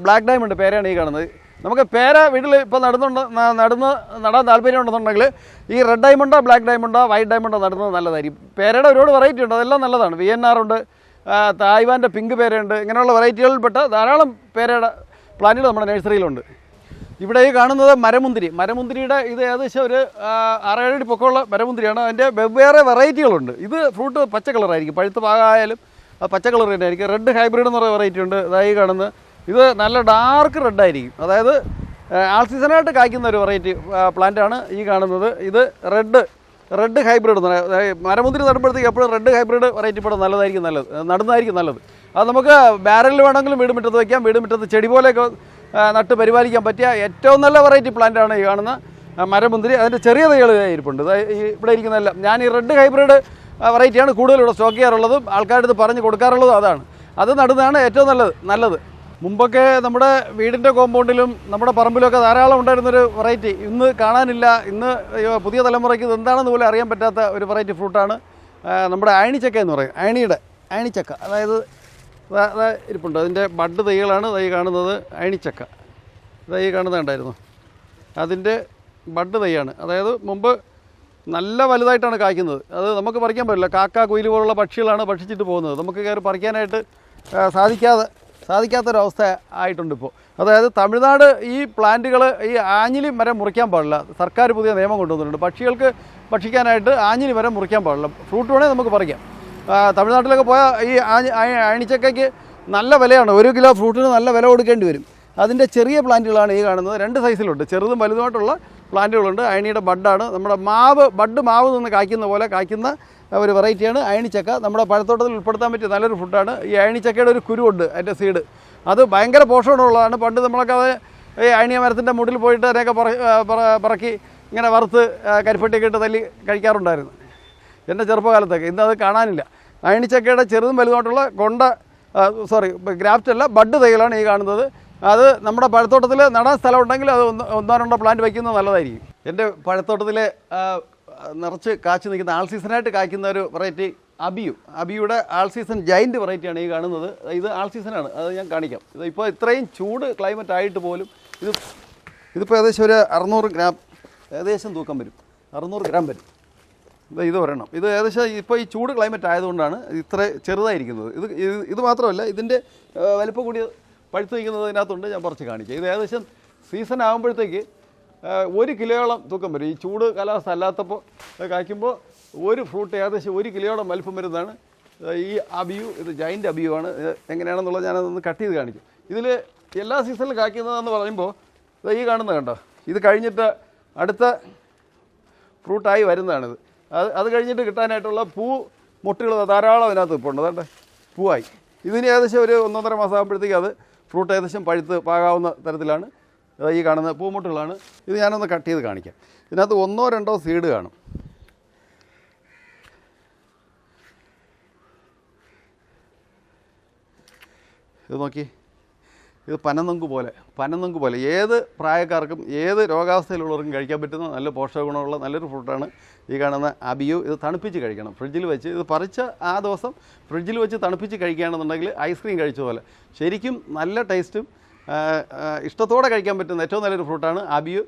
ബ്ലാക്ക് ഡയമണ്ട് പേരയാണ് ഈ കാണുന്നത്. നമുക്ക് പേര വീട്ടിൽ ഇപ്പോൾ നടാൻ താല്പര്യം ഉണ്ടെന്നുണ്ടെങ്കിൽ ഈ റെഡ് ഡയമണ്ടോ ബ്ലാക്ക് ഡയമണ്ടോ വൈറ്റ് ഡയമണ്ടോ നടുന്നത് നല്ലതായിരിക്കും. പേരയുടെ ഒരുപാട് വെറൈറ്റി ഉണ്ട്, അതെല്ലാം നല്ലതാണ്. VNR ഉണ്ട്, തായ്വാൻ്റെ പിങ്ക് പേരയുണ്ട്. ഇങ്ങനെയുള്ള വെറൈറ്റികളിൽപ്പെട്ട ധാരാളം പേരയുടെ പ്ലാന്റുകൾ നമ്മുടെ നഴ്സറിയിലുണ്ട്. ഇവിടെ ഈ കാണുന്നത് മരമുന്തിരിയുടെ ഇത് ഏകദേശം ഒരു 6-7 അടി പൊക്കമുള്ള മരമുന്തിരിയാണ്. അതിൻ്റെ വെവ്വേറെ വെറൈറ്റികളുണ്ട്. ഇത് ഫ്രൂട്ട് പച്ച കളറായിരിക്കും, പഴുത്ത് പാകമായാലും പച്ച കളർ തന്നെ ആയിരിക്കും. റെഡ് ഹൈബ്രിഡ് എന്ന് പറയുന്ന വെറൈറ്റി ഉണ്ട്. അതായി കാണുന്നത് ഇത് നല്ല ഡാർക്ക് റെഡായിരിക്കും. അതായത് ആൾ സീസണായിട്ട് കായ്ക്കുന്ന ഒരു വെറൈറ്റി പ്ലാന്റാണ് ഈ കാണുന്നത്. ഇത് റെഡ് ഹൈബ്രിഡ് എന്ന് പറയുന്നത്. മരമുന്തിരി നടുമ്പോഴത്തേക്ക് എപ്പോഴും റെഡ് ഹൈബ്രിഡ് വെറൈറ്റി പെടും നടുന്നതായിരിക്കും നല്ലത്. അത് നമുക്ക് ബാരലിൽ വേണമെങ്കിലും വീട് മുറ്റത്ത് വയ്ക്കാം. വീട് മുറ്റത്ത് ചെടി പോലെയൊക്കെ നട്ട് പരിപാലിക്കാൻ പറ്റിയ ഏറ്റവും നല്ല വെറൈറ്റി പ്ലാന്റാണ് ഈ കാണുന്ന മരമുന്തിരി. അതിൻ്റെ ചെറിയ തൈകൾ ഇരിപ്പുണ്ട്. ഇവിടെ ഇരിക്കുന്നതെല്ലാം ഞാൻ ഈ റെഡ് ഹൈബ്രിഡ് വെറൈറ്റിയാണ് കൂടുതൽ ഇവിടെ സ്റ്റോക്ക് ചെയ്യാറുള്ളതും ആൾക്കാരുടെ അടുത്ത് പറഞ്ഞ് കൊടുക്കാറുള്ളതും അതാണ്. അത് നടുന്നതാണ് ഏറ്റവും നല്ലത്. മുമ്പൊക്കെ നമ്മുടെ വീടിൻ്റെ കോമ്പൗണ്ടിലും നമ്മുടെ പറമ്പിലൊക്കെ ധാരാളം ഉണ്ടായിരുന്നൊരു വെറൈറ്റി ഇന്ന് കാണാനില്ല. ഇന്ന് പുതിയ തലമുറയ്ക്ക് ഇത് എന്താണെന്ന് പോലും അറിയാൻ പറ്റാത്ത ഒരു വെറൈറ്റി ഫ്രൂട്ടാണ് നമ്മുടെ അയണിച്ചക്ക എന്ന് പറയും. അയണിച്ചക്ക അതായത് ഇരിപ്പുണ്ട്. അതിൻ്റെ ബഡ് തൈകളാണ് ഈ കാണുന്നത്. അയണിച്ചക്ക ഈ കാണുന്നുണ്ടായിരുന്നു, അതിൻ്റെ ബഡ് തൈയാണ്. അതായത് മുമ്പ് നല്ല വലുതായിട്ടാണ് കായ്ക്കുന്നത്. അത് നമുക്ക് പറിക്കാൻ പറ്റില്ല. കാക്ക, കുയിൽ പോലുള്ള പക്ഷികളാണ് ഭക്ഷിച്ചിട്ട് പോകുന്നത്. നമുക്ക് കയറി പറിക്കാനായിട്ട് സാധിക്കാത്തൊരവസ്ഥ ആയിട്ടുണ്ട് ഇപ്പോൾ. അതായത് തമിഴ്നാട് ഈ പ്ലാന്റുകൾ ഈ ആഞ്ഞിലി മരം മുറിക്കാൻ പാടില്ല. സർക്കാർ പുതിയ നിയമം കൊണ്ടുവന്നിട്ടുണ്ട്. പക്ഷികൾക്ക് ഭക്ഷിക്കാനായിട്ട് ആഞ്ഞിലി മരം മുറിക്കാൻ പാടില്ല. ഫ്രൂട്ട് വേണേൽ നമുക്ക് പറിക്കാം. തമിഴ്നാട്ടിലൊക്കെ പോയാൽ ഈ അയണിച്ചക്കയ്ക്ക് നല്ല വിലയാണ്. 1 കിലോ ഫ്രൂട്ടിന് നല്ല വില കൊടുക്കേണ്ടി വരും. അതിൻ്റെ ചെറിയ പ്ലാന്റുകളാണ് ഈ കാണുന്നത്. 2 സൈസിലുണ്ട്, ചെറുതും വലുതുമായിട്ടുള്ള പ്ലാന്റുകളുണ്ട്. അയണിയുടെ ബഡാണ്. നമ്മുടെ മാവ് നിന്ന് കായ്ക്കുന്ന പോലെ കായ്ക്കുന്ന ഒരു വെറൈറ്റിയാണ് അയണിച്ചക്ക. നമ്മുടെ പഴത്തോട്ടത്തിൽ ഉൾപ്പെടുത്താൻ പറ്റിയ നല്ലൊരു ഫുഡാണ്. ഈ അയണിച്ചക്കയുടെ ഒരു കുരുവുണ്ട്, അതിൻ്റെ സീഡ്. അത് ഭയങ്കര പോഷകമുള്ളതാണ്. പണ്ട് നമ്മളൊക്കെ അത് ഈ അയണിയ മരത്തിൻ്റെ മുട്ടിൽ പോയിട്ട് അതിനെയൊക്കെ പറക്കി ഇങ്ങനെ വറുത്ത് കരിപ്പെട്ടിയൊക്കെ ഇട്ട് തല്ലി കഴിക്കാറുണ്ടായിരുന്നു എൻ്റെ ചെറുപ്പകാലത്തൊക്കെ. ഇന്നത് കാണാനില്ല. അയണിച്ചക്കയുടെ ചെറുതും വലുതുമായിട്ടുള്ള ഗ്രാഫ്റ്റ് അല്ല, ബഡ് തൈകളാണ് ഈ കാണുന്നത്. അത് നമ്മുടെ പഴത്തോട്ടത്തിൽ നടാൻ സ്ഥലം ഉണ്ടെങ്കിൽ അത് 1-2 പ്ലാന്റ് വയ്ക്കുന്നത് നല്ലതായിരിക്കും. എൻ്റെ പഴത്തോട്ടത്തിൽ നിറച്ച് കാച്ചു നിൽക്കുന്ന ആൾ സീസണായിട്ട് കായ്ക്കുന്ന ഒരു വെറൈറ്റി അബിയുടെ ആൾ സീസൺ ജൈൻറ്റ് വെറൈറ്റിയാണ് ഈ കാണുന്നത്. ഇത് ആൾ സീസണാണ്, അത് ഞാൻ കാണിക്കാം. ഇതിപ്പോൾ ഇത്രയും ചൂട് ക്ലൈമറ്റ് ആയിട്ട് പോലും ഇതിപ്പോൾ ഏകദേശം ഒരു 600 ഗ്രാം ഏകദേശം തൂക്കം വരും. 600 ഗ്രാം വരും. ഇത് ഒരെണ്ണം. ഇത് ഏകദേശം ഇപ്പോൾ ഈ ചൂട് ക്ലൈമറ്റ് ആയതുകൊണ്ടാണ് ഇത്ര ചെറുതായിരിക്കുന്നത്. ഇത് മാത്രമല്ല, ഇതിൻ്റെ വലിപ്പം കൂടി പഴുത്ത് നിൽക്കുന്നത് ഇതിനകത്തുണ്ട്. ഞാൻ കുറച്ച് കാണിക്കാം. ഇത് ഏകദേശം സീസൺ ആകുമ്പോഴത്തേക്ക് 1 കിലോയോളം തൂക്കം വരും. ഈ ചൂട് കാലാവസ്ഥ അല്ലാത്തപ്പോൾ കായ്ക്കുമ്പോൾ ഒരു ഫ്രൂട്ട് ഏകദേശം 1 കിലോയോളം വലിപ്പം വരുന്നതാണ് ഈ ഇത് ജൈൻറ്റ് അബിയുമാണ്. എങ്ങനെയാണെന്നുള്ളത് ഞാനതൊന്ന് കട്ട് ചെയ്ത് കാണിക്കും. ഇതിൽ എല്ലാ സീസണിലും കായ്ക്കുന്നതെന്ന് പറയുമ്പോൾ ഈ കാണുന്നത് കണ്ടോ, ഇത് കഴിഞ്ഞിട്ട് അടുത്ത ഫ്രൂട്ടായി വരുന്നതാണിത്. അത് കഴിഞ്ഞിട്ട് കിട്ടാനായിട്ടുള്ള മുട്ടുകൾ ധാരാളം അതിനകത്ത് ഇപ്പോൾ ഉണ്ട്. അതുകൊണ്ട് പൂവായി. ഇതിന് ഏകദേശം ഒരു 1.5 മാസം ആകുമ്പോഴത്തേക്ക് അത് ഫ്രൂട്ട് ഏകദേശം പഴുത്ത് പാകാവുന്ന തരത്തിലാണ് ഈ കാണുന്ന പൂമുട്ടുകളാണ്. ഇത് ഞാനൊന്ന് കട്ട് ചെയ്ത് കാണിക്കാം. ഇതിനകത്ത് 1-2 സീഡ് കാണും. ഇത് നോക്കി, ഇത് പനനൊങ്ക് പോലെ ഏത് പ്രായക്കാർക്കും ഏത് രോഗാവസ്ഥയിലുള്ളവർക്കും കഴിക്കാൻ പറ്റുന്ന നല്ല പോഷക ഗുണമുള്ള നല്ലൊരു ഫ്രൂട്ടാണ് ഈ കാണുന്ന അബിയു. ഇത് തണുപ്പിച്ച് കഴിക്കണം, ഫ്രിഡ്ജിൽ വെച്ച്. ഇത് പറിച്ച ആ ദിവസം ഫ്രിഡ്ജിൽ വെച്ച് തണുപ്പിച്ച് കഴിക്കുകയാണെന്നുണ്ടെങ്കിൽ ഐസ്ക്രീം കഴിച്ച പോലെ ശരിക്കും നല്ല ടേസ്റ്റും ഇഷ്ടത്തോടെ കഴിക്കാൻ പറ്റുന്ന ഏറ്റവും നല്ലൊരു ഫ്രൂട്ടാണ് അബിയു.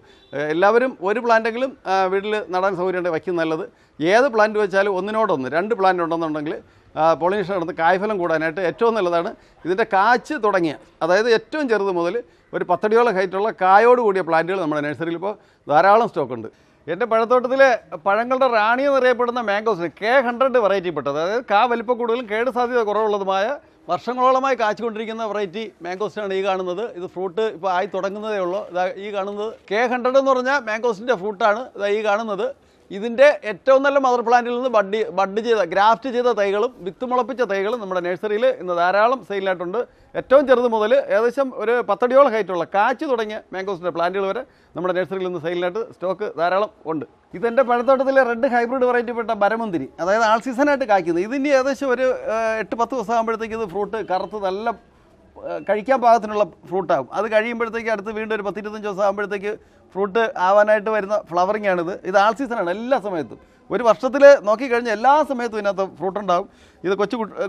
എല്ലാവരും ഒരു പ്ലാന്റെങ്കിലും വീട്ടിൽ നടാൻ സൗകര്യമുണ്ട് വയ്ക്കും നല്ലത്. ഏത് പ്ലാന്റ് വെച്ചാലും ഒന്നിനോടൊന്ന് 2 പ്ലാന്റ് ഉണ്ടെന്നുണ്ടെങ്കിൽ പോളിനേഷൻ നടന്ന് കായ്ഫലം കൂടാനായിട്ട് ഏറ്റവും നല്ലതാണ്. ഇതിൻ്റെ കാച്ച് തുടങ്ങിയ, അതായത് ഏറ്റവും ചെറുത് മുതൽ ഒരു 10 അടിയോളം ഹൈറ്റുള്ള കായോട് കൂടിയ പ്ലാന്റുകൾ നമ്മുടെ നഴ്സറിയിൽ ഇപ്പോൾ ധാരാളം സ്റ്റോക്കുണ്ട്. എൻ്റെ പഴത്തോട്ടത്തിലെ പഴങ്ങളുടെ റാണി എന്നറിയപ്പെടുന്ന മാംഗോസിന് K100 വെറൈറ്റി പെട്ടത്, അതായത് വലിപ്പം കൂടുതലും കേട് സാധ്യത കുറവുള്ളതുമായ വർഷങ്ങളോളമായി കാച്ചുകൊണ്ടിരിക്കുന്ന വെറൈറ്റി മാംഗോസിനാണ് ഈ കാണുന്നത്. ഇത് ഫ്രൂട്ട് ഇപ്പോൾ ആയി തുടങ്ങുന്നതേ ഉള്ളൂ. ഈ കാണുന്നത് K100 എന്ന് പറഞ്ഞാൽ മാംഗോസിൻ്റെ ഫ്രൂട്ടാണ്. ഈ കാണുന്നത് ഇതിൻ്റെ ഏറ്റവും നല്ല മദർ പ്ലാന്റിൽ നിന്ന് ബഡ് ചെയ്ത ഗ്രാഫ്റ്റ് ചെയ്ത തൈകളും വിത്ത് മുളപ്പിച്ച തൈകളും നമ്മുടെ നഴ്സറിയിൽ ഇന്ന് ധാരാളം സെയിലായിട്ടുണ്ട്. ഏറ്റവും ചെറുത് മുതൽ ഏകദേശം ഒരു 10 അടിയോളം ഹൈറ്റുള്ള കാച്ച് തുടങ്ങിയ മാംഗോസിൻ്റെ പ്ലാന്റുകൾ വരെ നമ്മുടെ നഴ്സറിയിൽ നിന്ന് സെയിലിനായിട്ട് സ്റ്റോക്ക് ധാരാളം ഉണ്ട്. ഇതെൻ്റെ പഴത്തോട്ടത്തിലെ റെഡ് ഹൈബ്രിഡ് വെറൈറ്റി പെട്ട മരമുന്തിരി, അതായത് ആൾ സീസണായിട്ട് കായ്ക്കുന്നത്. ഇതിൻ്റെ ഏകദേശം ഒരു 8-10 ദിവസം ആകുമ്പോഴത്തേക്ക് ഇത് ഫ്രൂട്ട് കറുത്ത് നല്ല കഴിക്കാൻ പാകത്തിനുള്ള ഫ്രൂട്ടാകും. അത് കഴിയുമ്പോഴത്തേക്ക് അടുത്ത് വീണ്ടും ഒരു 10-25 ദിവസം ആകുമ്പോഴത്തേക്ക് ഫ്രൂട്ട് ആവാനായിട്ട് വരുന്ന ഫ്ലവറിംഗ് ആണിത്. ഇത് ആൾ സീസണാണ് എല്ലാ സമയത്തും. ഒരു വർഷത്തിൽ നോക്കിക്കഴിഞ്ഞാൽ എല്ലാ സമയത്തും ഇതിനകത്ത് ഫ്രൂട്ട് ഉണ്ടാകും. ഇത്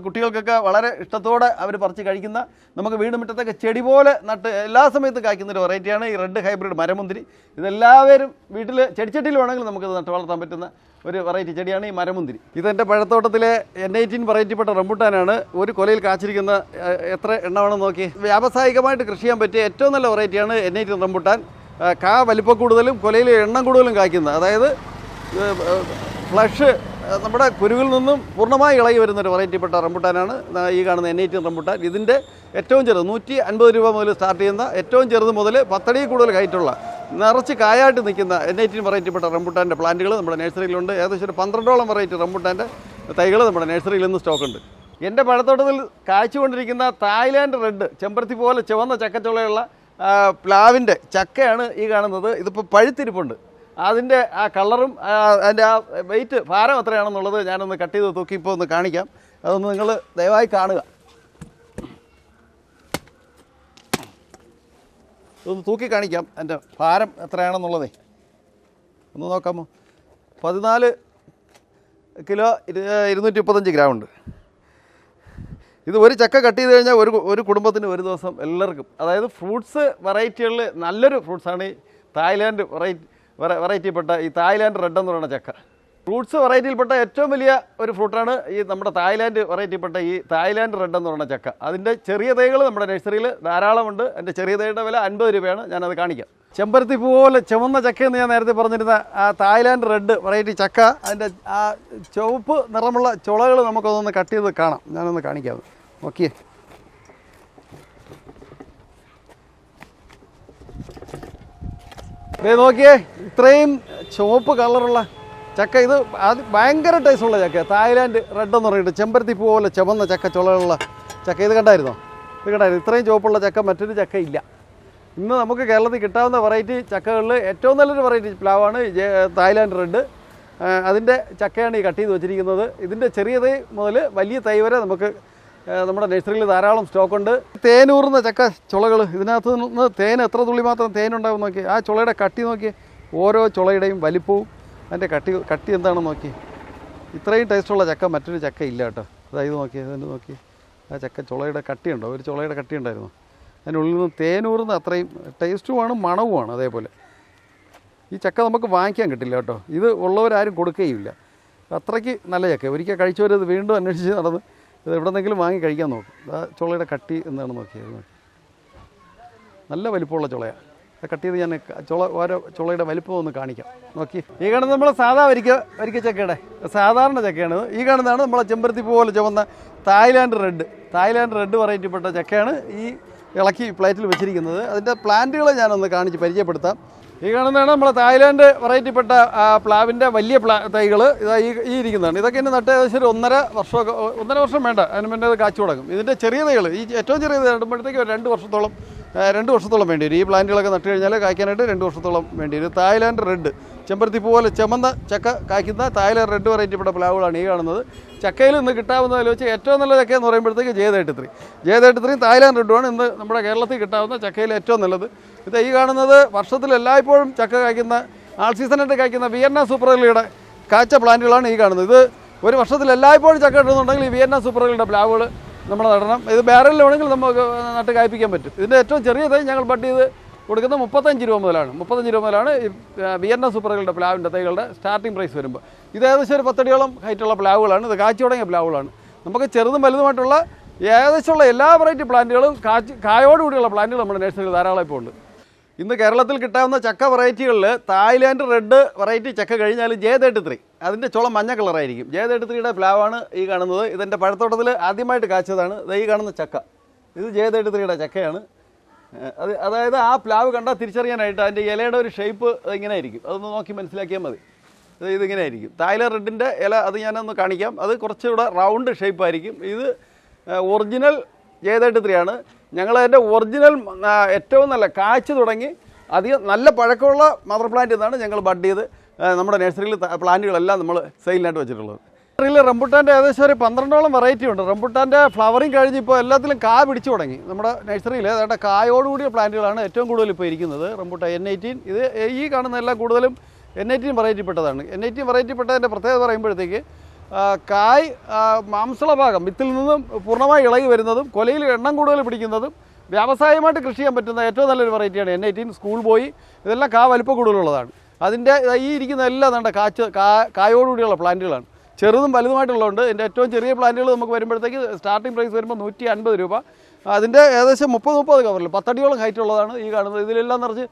കുട്ടികൾക്കൊക്കെ വളരെ ഇഷ്ടത്തോടെ അവർ പറിച്ച് കഴിക്കുന്ന, നമുക്ക് വീട് മുറ്റത്തൊക്കെ ചെടി പോലെ നട്ട് എല്ലാ സമയത്തും കായ്ക്കുന്നൊരു വെറൈറ്റിയാണ് ഈ റെഡ് ഹൈബ്രിഡ് മരമുന്തിരി. ഇതെല്ലാവരും വീട്ടിൽ ചെടിച്ചട്ടിയിൽ വേണമെങ്കിൽ നമുക്കിത് നട്ട് വളർത്താൻ പറ്റുന്ന ഒരു വെറൈറ്റി ചെടിയാണ് ഈ മരമുന്തിരി. ഇതെൻ്റെ പഴത്തോട്ടത്തിലെ N18 വെറൈറ്റിപ്പെട്ട റംബുട്ടാനാണ്. ഒരു കൊലയിൽ കാച്ചിരിക്കുന്ന എത്ര എണ്ണമാണെന്ന് നോക്കി. വ്യാവസായികമായിട്ട് കൃഷി ചെയ്യാൻ പറ്റിയ ഏറ്റവും നല്ല വെറൈറ്റിയാണ് N18 റംബുട്ടാൻ. വലിപ്പം കൂടുതലും കൊലയിൽ എണ്ണം കൂടുതലും കായ്ക്കുന്ന, അതായത് ഫ്ലഷ് നമ്മുടെ കുരുവിൽ നിന്നും പൂർണ്ണമായി ഇളകി വരുന്നൊരു വെറൈറ്റിപ്പെട്ട റംബുട്ടാനാണ് ഈ കാണുന്ന N18 റംബുട്ടാൻ. ഇതിൻ്റെ ഏറ്റവും ചെറുത് 150 രൂപ മുതൽ സ്റ്റാർട്ട് ചെയ്യുന്ന ഏറ്റവും ചെറുത് മുതൽ 10 അടിയിൽ കൂടുതൽ ഹൈറ്റുള്ള നിറച്ച് കായായിട്ട് നിൽക്കുന്ന N18 വെറൈറ്റിപ്പെട്ട റംബുട്ടാൻ്റെ പ്ലാന്റുകൾ നമ്മുടെ നഴ്സറിയിലുണ്ട്. ഏകദേശം ഒരു 12ഓളം വെറൈറ്റി റംബുട്ടാൻ്റെ തൈകൾ നമ്മുടെ നഴ്സറിയിൽ നിന്ന് സ്റ്റോക്കുണ്ട്. എൻ്റെ പഴത്തോട്ടത്തിൽ കായ്ച്ചുകൊണ്ടിരിക്കുന്ന തായ്ലാൻഡ് റെഡ് ചെമ്പരത്തി പോലെ ചുവന്ന ചക്കച്ചുളയുള്ള പ്ലാവിൻ്റെ ചക്കയാണ് ഈ കാണുന്നത്. ഇതിപ്പോൾ പഴുത്തിരിപ്പുണ്ട്. അതിൻ്റെ ആ കളറും അതിൻ്റെ ആ വെയിറ്റ് ഭാരം എത്രയാണെന്നുള്ളത് ഞാനൊന്ന് കട്ട് ചെയ്ത് തൂക്കിപ്പോൾ ഒന്ന് കാണിക്കാം. അതൊന്ന് നിങ്ങൾ ദയവായി കാണുക. ഇതൊന്ന് തൂക്കി കാണിക്കാം എൻ്റെ ഭാരം എത്രയാണെന്നുള്ളതേ. ഒന്ന് നോക്കാമോ? 14 കിലോ 235 ഗ്രാം ഉണ്ട്. ഇത് ഒരു ചക്ക കട്ട് ചെയ്ത് കഴിഞ്ഞാൽ ഒരു കുടുംബത്തിന് ഒരു ദിവസം എല്ലാവർക്കും, അതായത് ഫ്രൂട്ട്സ് വെറൈറ്റികളിൽ നല്ലൊരു ഫ്രൂട്ട്സാണ് ഈ തായ്ലാൻഡ് വെറൈറ്റിപ്പെട്ട ഈ തായ്ലാൻഡ് റെഡ് എന്ന് പറയുന്ന ചക്ക. ഫ്രൂട്ട്സ് വെറൈറ്റിയിൽപ്പെട്ട ഏറ്റവും വലിയ ഒരു ഫ്രൂട്ടാണ് ഈ നമ്മുടെ തായ്ലാൻഡ് വെറൈറ്റിപ്പെട്ട ഈ തായ്ലാൻഡ് റെഡ് എന്ന് പറയുന്ന ചക്ക. അതിൻ്റെ ചെറിയ തൈകൾ നമ്മുടെ നഴ്സറിയിൽ ധാരാളമുണ്ട്. എൻ്റെ ചെറിയ തൈയുടെ വില 50 രൂപയാണ്. ഞാനത് കാണിക്കാം. ചെമ്പരത്തി പോലെ ചുവന്ന ചക്കയെന്ന് ഞാൻ നേരത്തെ പറഞ്ഞിരുന്ന ആ തായ്ലാൻഡ് റെഡ് വെറൈറ്റി ചക്ക, അതിൻ്റെ ആ ചുവപ്പ് നിറമുള്ള ചുളകൾ നമുക്കതൊന്ന് കട്ട് ചെയ്ത് കാണാം. ഞാനൊന്ന് കാണിക്കാം. നോക്കിയേ, നോക്കിയേ, ഇത്രയും ചുവപ്പ് കളറുള്ള ചക്ക. ഇത് അത് ഭയങ്കര ടേസ്റ്റുള്ള ചക്ക. തായ്ലാൻഡ് റെഡ് എന്ന് പറഞ്ഞിട്ട് ചെമ്പരത്തി പോലെ ചുവന്ന ചക്ക ചുളകളുള്ള ചക്ക. ഇത് കണ്ടായിരുന്നോ? ഇത്രയും ചുവപ്പുള്ള ചക്ക മറ്റൊരു ചക്ക ഇല്ല. ഇന്ന് നമുക്ക് കേരളത്തിൽ കിട്ടാവുന്ന വെറൈറ്റി ചക്കകളിൽ ഏറ്റവും നല്ലൊരു വെറൈറ്റി പ്ലാവാണ് തായ്ലാൻഡ് റെഡ്. അതിൻ്റെ ചക്കയാണ് ഈ കട്ട് ചെയ്ത് വെച്ചിരിക്കുന്നത്. ഇതിൻ്റെ ചെറിയ തൈ മുതൽ വലിയ തൈ വരെ നമുക്ക് നമ്മുടെ നഴ്സറിയിൽ ധാരാളം സ്റ്റോക്കുണ്ട്. തേനൂറുന്ന ചക്ക ചുളകൾ. ഇതിനകത്ത് നിന്ന് തേൻ എത്ര തുള്ളി മാത്രം തേനുണ്ടാവും നോക്കി. ആ ചുളയുടെ കട്ടി നോക്കി, ഓരോ ചുളയുടെയും വലിപ്പവും അതിൻ്റെ കട്ടി എന്താണെന്ന് നോക്കി. ഇത്രയും ടേസ്റ്റുള്ള ചക്ക മറ്റൊരു ചക്ക ഇല്ല കേട്ടോ. അതായത് നോക്കി, അതിന് നോക്കി, ആ ചക്ക ചുളയുടെ കട്ടിയുണ്ടോ? ഒരു ചുളയുടെ കട്ടി ഉണ്ടായിരുന്നു. അതിനുള്ളിൽ നിന്ന് തേനൂറുന്ന അത്രയും ടേസ്റ്റുമാണ് മണവുമാണ്. അതേപോലെ ഈ ചക്ക നമുക്ക് വാങ്ങിക്കാൻ കിട്ടില്ല കേട്ടോ. ഇത് ഉള്ളവരാരും കൊടുക്കുകയില്ല. അത്രയ്ക്ക് നല്ല ചക്ക. ഒരിക്കൽ കഴിച്ചവരത് വീണ്ടും അന്വേഷിച്ച് നടന്ന് ഇത് എവിടെന്നെങ്കിലും വാങ്ങി കഴിക്കാൻ നോക്കും. ആ ചുളയുടെ കട്ടി എന്താണ് നോക്കിയത്. നല്ല വലിപ്പമുള്ള ചുളയാണ്. ആ കട്ട് ചെയ്ത് ഞാൻ ഓരോ ചുളയുടെ വലിപ്പം ഒന്ന് കാണിക്കാം. നോക്കി, ഈ കാണുന്നത് നമ്മളെ സാധാ വരിക്ക ചക്കയുടെ സാധാരണ ചക്കയാണ്. ഈ കാണുന്നതാണ് നമ്മളെ ചെമ്പരത്തി പോലെ ചുവന്ന തായ്ലാൻഡ് റെഡ് വെറൈറ്റിപ്പെട്ട ചക്കയാണ് ഈ ഇളക്കി പ്ലേറ്റിൽ വെച്ചിരിക്കുന്നത്. അതിൻ്റെ പ്ലാന്റുകൾ ഞാനൊന്ന് കാണിച്ച് പരിചയപ്പെടുത്താം. ഈ കാണുന്നതാണ് നമ്മളെ തായ്ലാൻഡ് വെറൈറ്റിപ്പെട്ട പ്ലാവിൻ്റെ വലിയ തൈകൾ. ഇതാ ഈ ഇരിക്കുന്നതാണ്. ഇതൊക്കെ എന്നെ നട്ട് ഏകദേശം ഒരു 1.5 വർഷം വേണ്ട അതിന് മുന്നേ അത് കാച്ചു തുടങ്ങും. ഇതിൻ്റെ ചെറിയ തൈകൾ, ഈ ഏറ്റവും ചെറിയ നടുമ്പോഴത്തേക്ക് ഒരു 2 വർഷത്തോളം 2 വർഷത്തോളം വേണ്ടി വരും. ഈ പ്ലാന്റുകളൊക്കെ നട്ട് കഴിഞ്ഞാൽ കായ്ക്കാനായിട്ട് 2 വർഷത്തോളം വേണ്ടി വരും. തായ്ലാൻഡ് റെഡ് ചെമ്പരത്തി പോലെ ചുമന്ന ചക്ക കായ്ക്കുന്ന തായ്ലാൻഡ് റെഡ് വെറൈറ്റിപ്പെട്ട പ്ലാവുകളാണ് ഈ കാണുന്നത്. ചക്കയിൽ ഇന്ന് കിട്ടാവുന്നതിൽ വെച്ച് ഏറ്റവും നല്ല ചക്ക എന്ന് പറയുമ്പോഴത്തേക്ക് J33 തായ്ലാൻഡ് റെഡുമാണ് ഇന്ന് നമ്മുടെ കേരളത്തിൽ കിട്ടാവുന്ന ചക്കയിൽ ഏറ്റവും നല്ലത്. ഇത് ഈ കാണുന്നത് വർഷത്തിൽ എല്ലായ്പ്പോഴും ചക്ക കായ്ക്കുന്ന ആൾ സീസണായിട്ട് കായ്ക്കുന്ന വിയന്ന സൂപ്പർ എർലിയുടെ കാച്ച പ്ലാന്റുകളാണ് ഈ കാണുന്നത്. ഇത് ഒരു വർഷത്തിൽ എല്ലായ്പ്പോഴും ചക്ക കിട്ടുന്നുണ്ടെങ്കിൽ ഈ വിയന്ന സൂപ്പർ എർലിയുടെ പ്ലാവുകൾ നമ്മൾ നടണം. ഇത് ബാരലിൽ വേണമെങ്കിൽ നമുക്ക് നട്ട് കായ്പ്പിക്കാൻ പറ്റും. ഇതിൻ്റെ ഏറ്റവും ചെറിയ തൈ ഞങ്ങൾ ബഡ് ചെയ്ത് കൊടുക്കുന്നത് 35 രൂപ മുതലാണ്. 35 രൂപ മുതലാണ് ഈ വിയന്ന സൂപ്പറുകളുടെ പ്ലാവിൻ്റെ തൈകളുടെ സ്റ്റാർട്ടിംഗ് പ്രൈസ് വരുമ്പോൾ. ഇത് ഏകദേശം ഒരു 10 അടിയോളം ഹൈറ്റുള്ള പ്ലാവുകളാണ്. ഇത് കാച്ചു തുടങ്ങിയ പ്ലാവുകളാണ്. നമുക്ക് ചെറുതും വലുതുമായിട്ടുള്ള ഏകദേശമുള്ള എല്ലാ വെറൈറ്റി പ്ലാന്റുകളും കായോടുകൂടിയുള്ള പ്ലാന്റുകൾ നമ്മുടെ നഴ്സറിയിൽ ധാരാളം ഇപ്പോൾ ഉണ്ട്. ഇന്ന് കേരളത്തിൽ കിട്ടാവുന്ന ചക്ക വെറൈറ്റികളിൽ തായ്ലാൻഡ് റെഡ് വെറൈറ്റി ചക്ക കഴിഞ്ഞാൽ J33 അതിൻ്റെ ചോളം മഞ്ഞ കളറായിരിക്കും. J33യുടെ പ്ലാവാണ് ഈ കാണുന്നത്. ഇതിൻ്റെ പഴത്തോട്ടത്തിൽ ആദ്യമായിട്ട് കാച്ചതാണ് ഈ കാണുന്ന ചക്ക. ഇത് J33യുടെ ചക്കയാണ്. അതായത് ആ പ്ലാവ് കണ്ടാൽ തിരിച്ചറിയാനായിട്ട് അതിൻ്റെ ഇലയുടെ ഒരു ഷേപ്പ് ഇങ്ങനെ ആയിരിക്കും. അതൊന്ന് നോക്കി മനസ്സിലാക്കിയാൽ മതി. ഇതിങ്ങനെ ആയിരിക്കും. തായ്ലാൻഡ് റെഡിൻ്റെ ഇല അത് ഞാനൊന്ന് കാണിക്കാം. അത് കുറച്ചുകൂടെ റൗണ്ട് ഷേപ്പായിരിക്കും. ഇത് ഒറിജിനൽ J33 ആണ്. ഞങ്ങളതിൻ്റെ ഒറിജിനൽ ഏറ്റവും നല്ല കായ്ച്ചു തുടങ്ങി അധികം നല്ല പഴക്കമുള്ള മദർ പ്ലാന്റ് എന്നാണ് ഞങ്ങൾ ബഡ് ചെയ്ത് നമ്മുടെ നഴ്സറിയിൽ പ്ലാന്റുകളെല്ലാം നമ്മൾ സെയിലിനായിട്ട് വെച്ചിട്ടുള്ളത്. നഴ്സറിയിൽ റംബുട്ടാൻ്റെ ഏകദേശം ഒരു 12ഓളം വെറൈറ്റി ഉണ്ട്. റംബുട്ടാൻ്റെ ഫ്ലവറിങ് കഴിഞ്ഞ് ഇപ്പോൾ എല്ലാത്തിലും കാ പിടിച്ചു തുടങ്ങി. നമ്മുടെ നഴ്സറിയിൽ അതായത് കായോടുകൂടിയ പ്ലാന്റുകളാണ് ഏറ്റവും കൂടുതൽ ഇപ്പോൾ ഇരിക്കുന്നത്. റംബുട്ടാൻ N18 ഇത് ഈ കാണുന്ന എല്ലാം കൂടുതലും N18 വെറൈറ്റിപ്പെട്ടതാണ്. N18 വെറൈറ്റിപ്പെട്ടതിൻ്റെ പ്രത്യേകത പറയുമ്പോഴത്തേക്ക് കായ് മാംസള ഭാഗം വിത്തിൽ നിന്നും പൂർണ്ണമായി ഇളകി വരുന്നതും കൊലയിൽ എണ്ണം കൂടുതൽ പിടിക്കുന്നതും വ്യാവസായികമായിട്ട് കൃഷി ചെയ്യാൻ പറ്റുന്ന ഏറ്റവും നല്ലൊരു വെറൈറ്റിയാണ് N18. സ്കൂൾ പോയി ഇതെല്ലാം കാ വലിപ്പം കൂടുതലുള്ളതാണ്. അതിൻ്റെ ഈ ഇരിക്കുന്ന എല്ലാം നമ്മുടെ കായോടുകൂടിയുള്ള പ്ലാന്റുകളാണ്. ചെറുതും വലുതുമായിട്ടുള്ളതുണ്ട്. ഇതിൻ്റെ ഏറ്റവും ചെറിയ പ്ലാന്റുകൾ നമുക്ക് വരുമ്പോഴത്തേക്ക് സ്റ്റാർട്ടിംഗ് പ്രൈസ് വരുമ്പോൾ 150 രൂപ. അതിൻ്റെ ഏകദേശം 30 കവറിൽ 10 അടിയോളം ഹൈറ്റ് ഉള്ളതാണ് ഈ കാണുന്നത്. ഇതിലെല്ലാം നിറച്ച്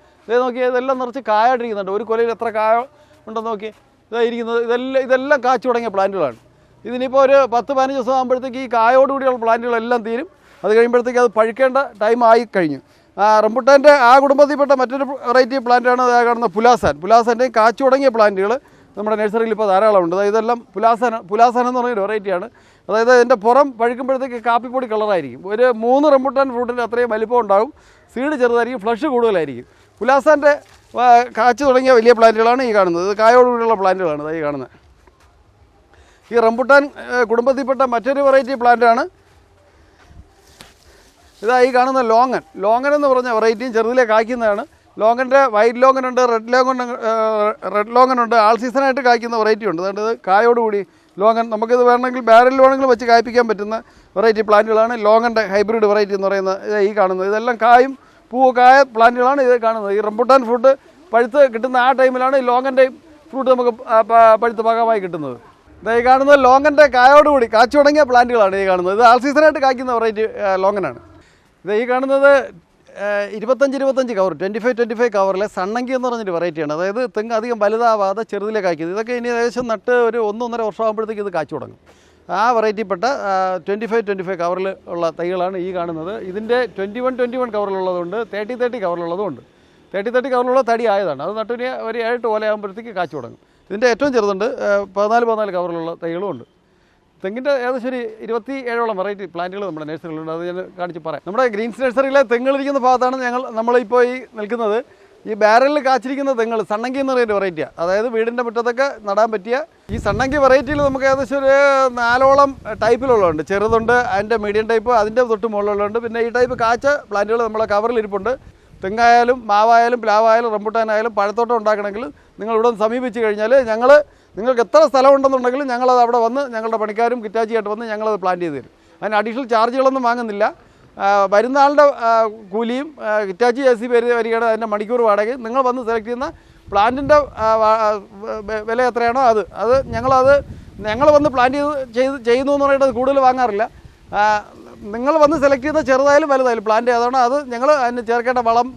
നോക്കിയാൽ ഇതെല്ലാം നിറച്ച് കായായിട്ടിരിക്കുന്നുണ്ട്. ഒരു കൊലയിൽ എത്ര കായ ഉണ്ടെന്ന് നോക്കി ഇതായിരിക്കുന്നത്. ഇതെല്ലാം കാച്ചു തുടങ്ങിയ പ്ലാന്റുകളാണ്. ഇതിനിപ്പോൾ ഒരു 10-15 ദിവസം ആകുമ്പോഴത്തേക്ക് ഈ കായോടുകൂടിയുള്ള പ്ലാന്റുകളെല്ലാം തീരും. അത് കഴിയുമ്പോഴത്തേക്ക് അത് പഴുക്കേണ്ട ടൈം ആയി കഴിഞ്ഞു. റംബുട്ടാൻ്റെ ആ കുടുംബത്തിൽപ്പെട്ട മറ്റൊരു വെറൈറ്റി പ്ലാന്റാണ് കാണുന്ന പുലാസാൻ്റെയും കാച്ചു തുടങ്ങിയ പ്ലാന്റുകൾ നമ്മുടെ നഴ്സറിയിൽ ഇപ്പോൾ ധാരാളമുണ്ട്. ഇതെല്ലാം പുലാസാൻ എന്ന് പറഞ്ഞൊരു വെറൈറ്റിയാണ്. അതായത് അതിൻ്റെ പുറം പഴുക്കുമ്പോഴത്തേക്ക് കാപ്പിപ്പൊടി കളറായിരിക്കും. ഒരു 3 റംബുട്ടാൻ ഫ്രൂട്ടിൻ്റെ അത്രയും വലിപ്പം ഉണ്ടാകും. സീഡ് ചെറുതായിരിക്കും, ഫ്ലഷ് കൂടുതലായിരിക്കും. പുലാസാൻ്റെ കാച്ചു തുടങ്ങിയ വലിയ പ്ലാന്റുകളാണ് ഈ കാണുന്നത്. ഇത് കായോടുകൂടിയുള്ള പ്ലാന്റുകളാണ് ഈ കാണുന്നത്. ഈ റംബുട്ടാൻ കുടുംബത്തിൽപ്പെട്ട മറ്റൊരു വെറൈറ്റി പ്ലാന്റാണ് ഈ കാണുന്ന ലോങ്ങൻ എന്ന് പറഞ്ഞ വെറൈറ്റിയും ചെറുതിലെ കായ്ക്കുന്നതാണ്. ലോങ്ങൻ്റെ വൈറ്റ് ലോങ്ങൻ ഉണ്ട്, റെഡ് ലോങ്ങൻ ഉണ്ട്. ആൾ സീസണായിട്ട് കായ്ക്കുന്ന വെറൈറ്റി ഉണ്ട്. അതുകൊണ്ട് ഇത് കായോടുകൂടി ലോങ്ങൻ നമുക്കിത് വേണമെങ്കിൽ ബാരലിൽ വേണമെങ്കിൽ വെച്ച് കായ്പ്പിക്കാൻ പറ്റുന്ന വെറൈറ്റി പ്ലാന്റുകളാണ് ലോങ്ങൻ്റെ ഹൈബ്രിഡ് വെറൈറ്റി എന്ന് പറയുന്നത് ഈ കാണുന്നത്. ഇതെല്ലാം കായും പൂക്കായ പ്ലാന്റുകളാണ് ഇത് കാണുന്നത്. ഈ റംബുട്ടാൻ ഫ്രൂട്ട് പഴുത്ത് കിട്ടുന്ന ആ ടൈമിലാണ് ഈ ലോങ്ങൻ്റെയും ഫ്രൂട്ട് നമുക്ക് പഴുത്ത് പാകമായി കിട്ടുന്നത്. ഈ കാണുന്നത് ലോങ്ങൻ്റെ കായോടുകൂടി കാച്ചു തുടങ്ങിയ പ്ലാന്റുകളാണ് ഈ കാണുന്നത്. ഇത് ആൾ സീസണായിട്ട് കായ്ക്കുന്ന വെറൈറ്റി ലോങ്ങനാണ്. ഈ കാണുന്നത് 25 കവർ 25 കവറിലെ സണ്ണങ്കി എന്ന് പറഞ്ഞൊരു വെറൈറ്റിയാണ്. അതായത് തെങ്ങ് അധികം വലുതാവാതെ ചെറുതിലെ കായ്ക്കുന്നത്. ഇതൊക്കെ ഇനി ഏകദേശം നട്ട് ഒരു 1-1.5 വർഷം ആകുമ്പോഴത്തേക്ക് ഇത് കാച്ചു തുടങ്ങും. ആ വെറൈറ്റിപ്പെട്ട 25 കവറിൽ ഉള്ള തൈകളാണ് ഈ കാണുന്നത്. ഇതിൻ്റെ 21 കവറിലുള്ളതുണ്ട്, 30 കവറിലുള്ളതുമുണ്ട്. 30 കവറിലുള്ള തടി ആയതാണ്. അത് നട്ടിന് ഒരു 7-8 ഓല ആകുമ്പോഴത്തേക്ക് കാച്ചു തുടങ്ങും. ഇതിൻ്റെ ഏറ്റവും ചെറുതുണ്ട് 14 കവറിലുള്ള തൈകളും ഉണ്ട്. തെങ്ങിൻ്റെ ഏകദേശം ഒരു 27ഓളം വെറൈറ്റി പ്ലാന്റുകൾ നമ്മുടെ നഴ്സറിയിലുണ്ട്. അത് ഞാൻ കാണിച്ച് പറയാം. നമ്മുടെ ഗ്രീൻസ് നഴ്സറിയിലെ തെങ്ങിലിരിക്കുന്ന ഭാഗത്താണ് നമ്മളിപ്പോൾ ഈ നിൽക്കുന്നത്. ഈ ബാരലിൽ കാച്ചിരിക്കുന്ന തെങ്ങൾ സണ്ണങ്കി എന്ന് പറയുന്ന വെറൈറ്റിയാണ്. അതായത് വീടിൻ്റെ മുറ്റത്തൊക്കെ നടാൻ പറ്റിയ ഈ സണ്ണങ്കി വെറൈറ്റിയിൽ നമുക്ക് ഏകദേശം ഒരു 4ഓളം ടൈപ്പിലുള്ളതുണ്ട്. ചെറുതുണ്ട്, അതിൻ്റെ മീഡിയം ടൈപ്പ്, അതിൻ്റെ തൊട്ട് മുകളിലുള്ളതുണ്ട്. പിന്നെ ഈ ടൈപ്പ് കാച്ച പ്ലാന്റുകൾ നമ്മളെ കവറിൽ ഇരിപ്പുണ്ട്. തെങ്ങായാലും മാവായാലും പ്ലാവായാലും റംബുട്ടാനായാലും പഴത്തോട്ടം ഉണ്ടാക്കണമെങ്കിൽ നിങ്ങൾ ഇവിടെ സമീപിച്ച് കഴിഞ്ഞാൽ നിങ്ങൾക്ക് എത്ര സ്ഥലമുണ്ടെന്നുണ്ടെങ്കിലും ഞങ്ങളത് അവിടെ വന്ന് ഞങ്ങളുടെ പണിക്കാരും കിറ്റാച്ചിയായിട്ട് വന്ന് ഞങ്ങളത് പ്ലാൻ ചെയ്ത് തരും. അതിന് അഡീഷണൽ ചാർജുകളൊന്നും വാങ്ങുന്നില്ല. വരുന്ന ആളുടെ കൂലിയും കിറ്റാച്ചി AC വരികയാണ് അതിൻ്റെ മണിക്കൂർ വാടകയും. നിങ്ങൾ വന്ന് സെലക്ട് ചെയ്യുന്ന പ്ലാന്റിൻ്റെ വില എത്രയാണോ അത് ഞങ്ങൾ വന്ന് പ്ലാൻ ചെയ്യുന്നു എന്ന് പറയുന്നത് കൂടുതൽ വാങ്ങാറില്ല. നിങ്ങൾ വന്ന് സെലക്ട് ചെയ്യുന്ന ചെറുതായാലും വലുതായാലും പ്ലാന്റ് ഏതാണോ അത് ഞങ്ങൾ അതിന് ചേർക്കേണ്ട വളം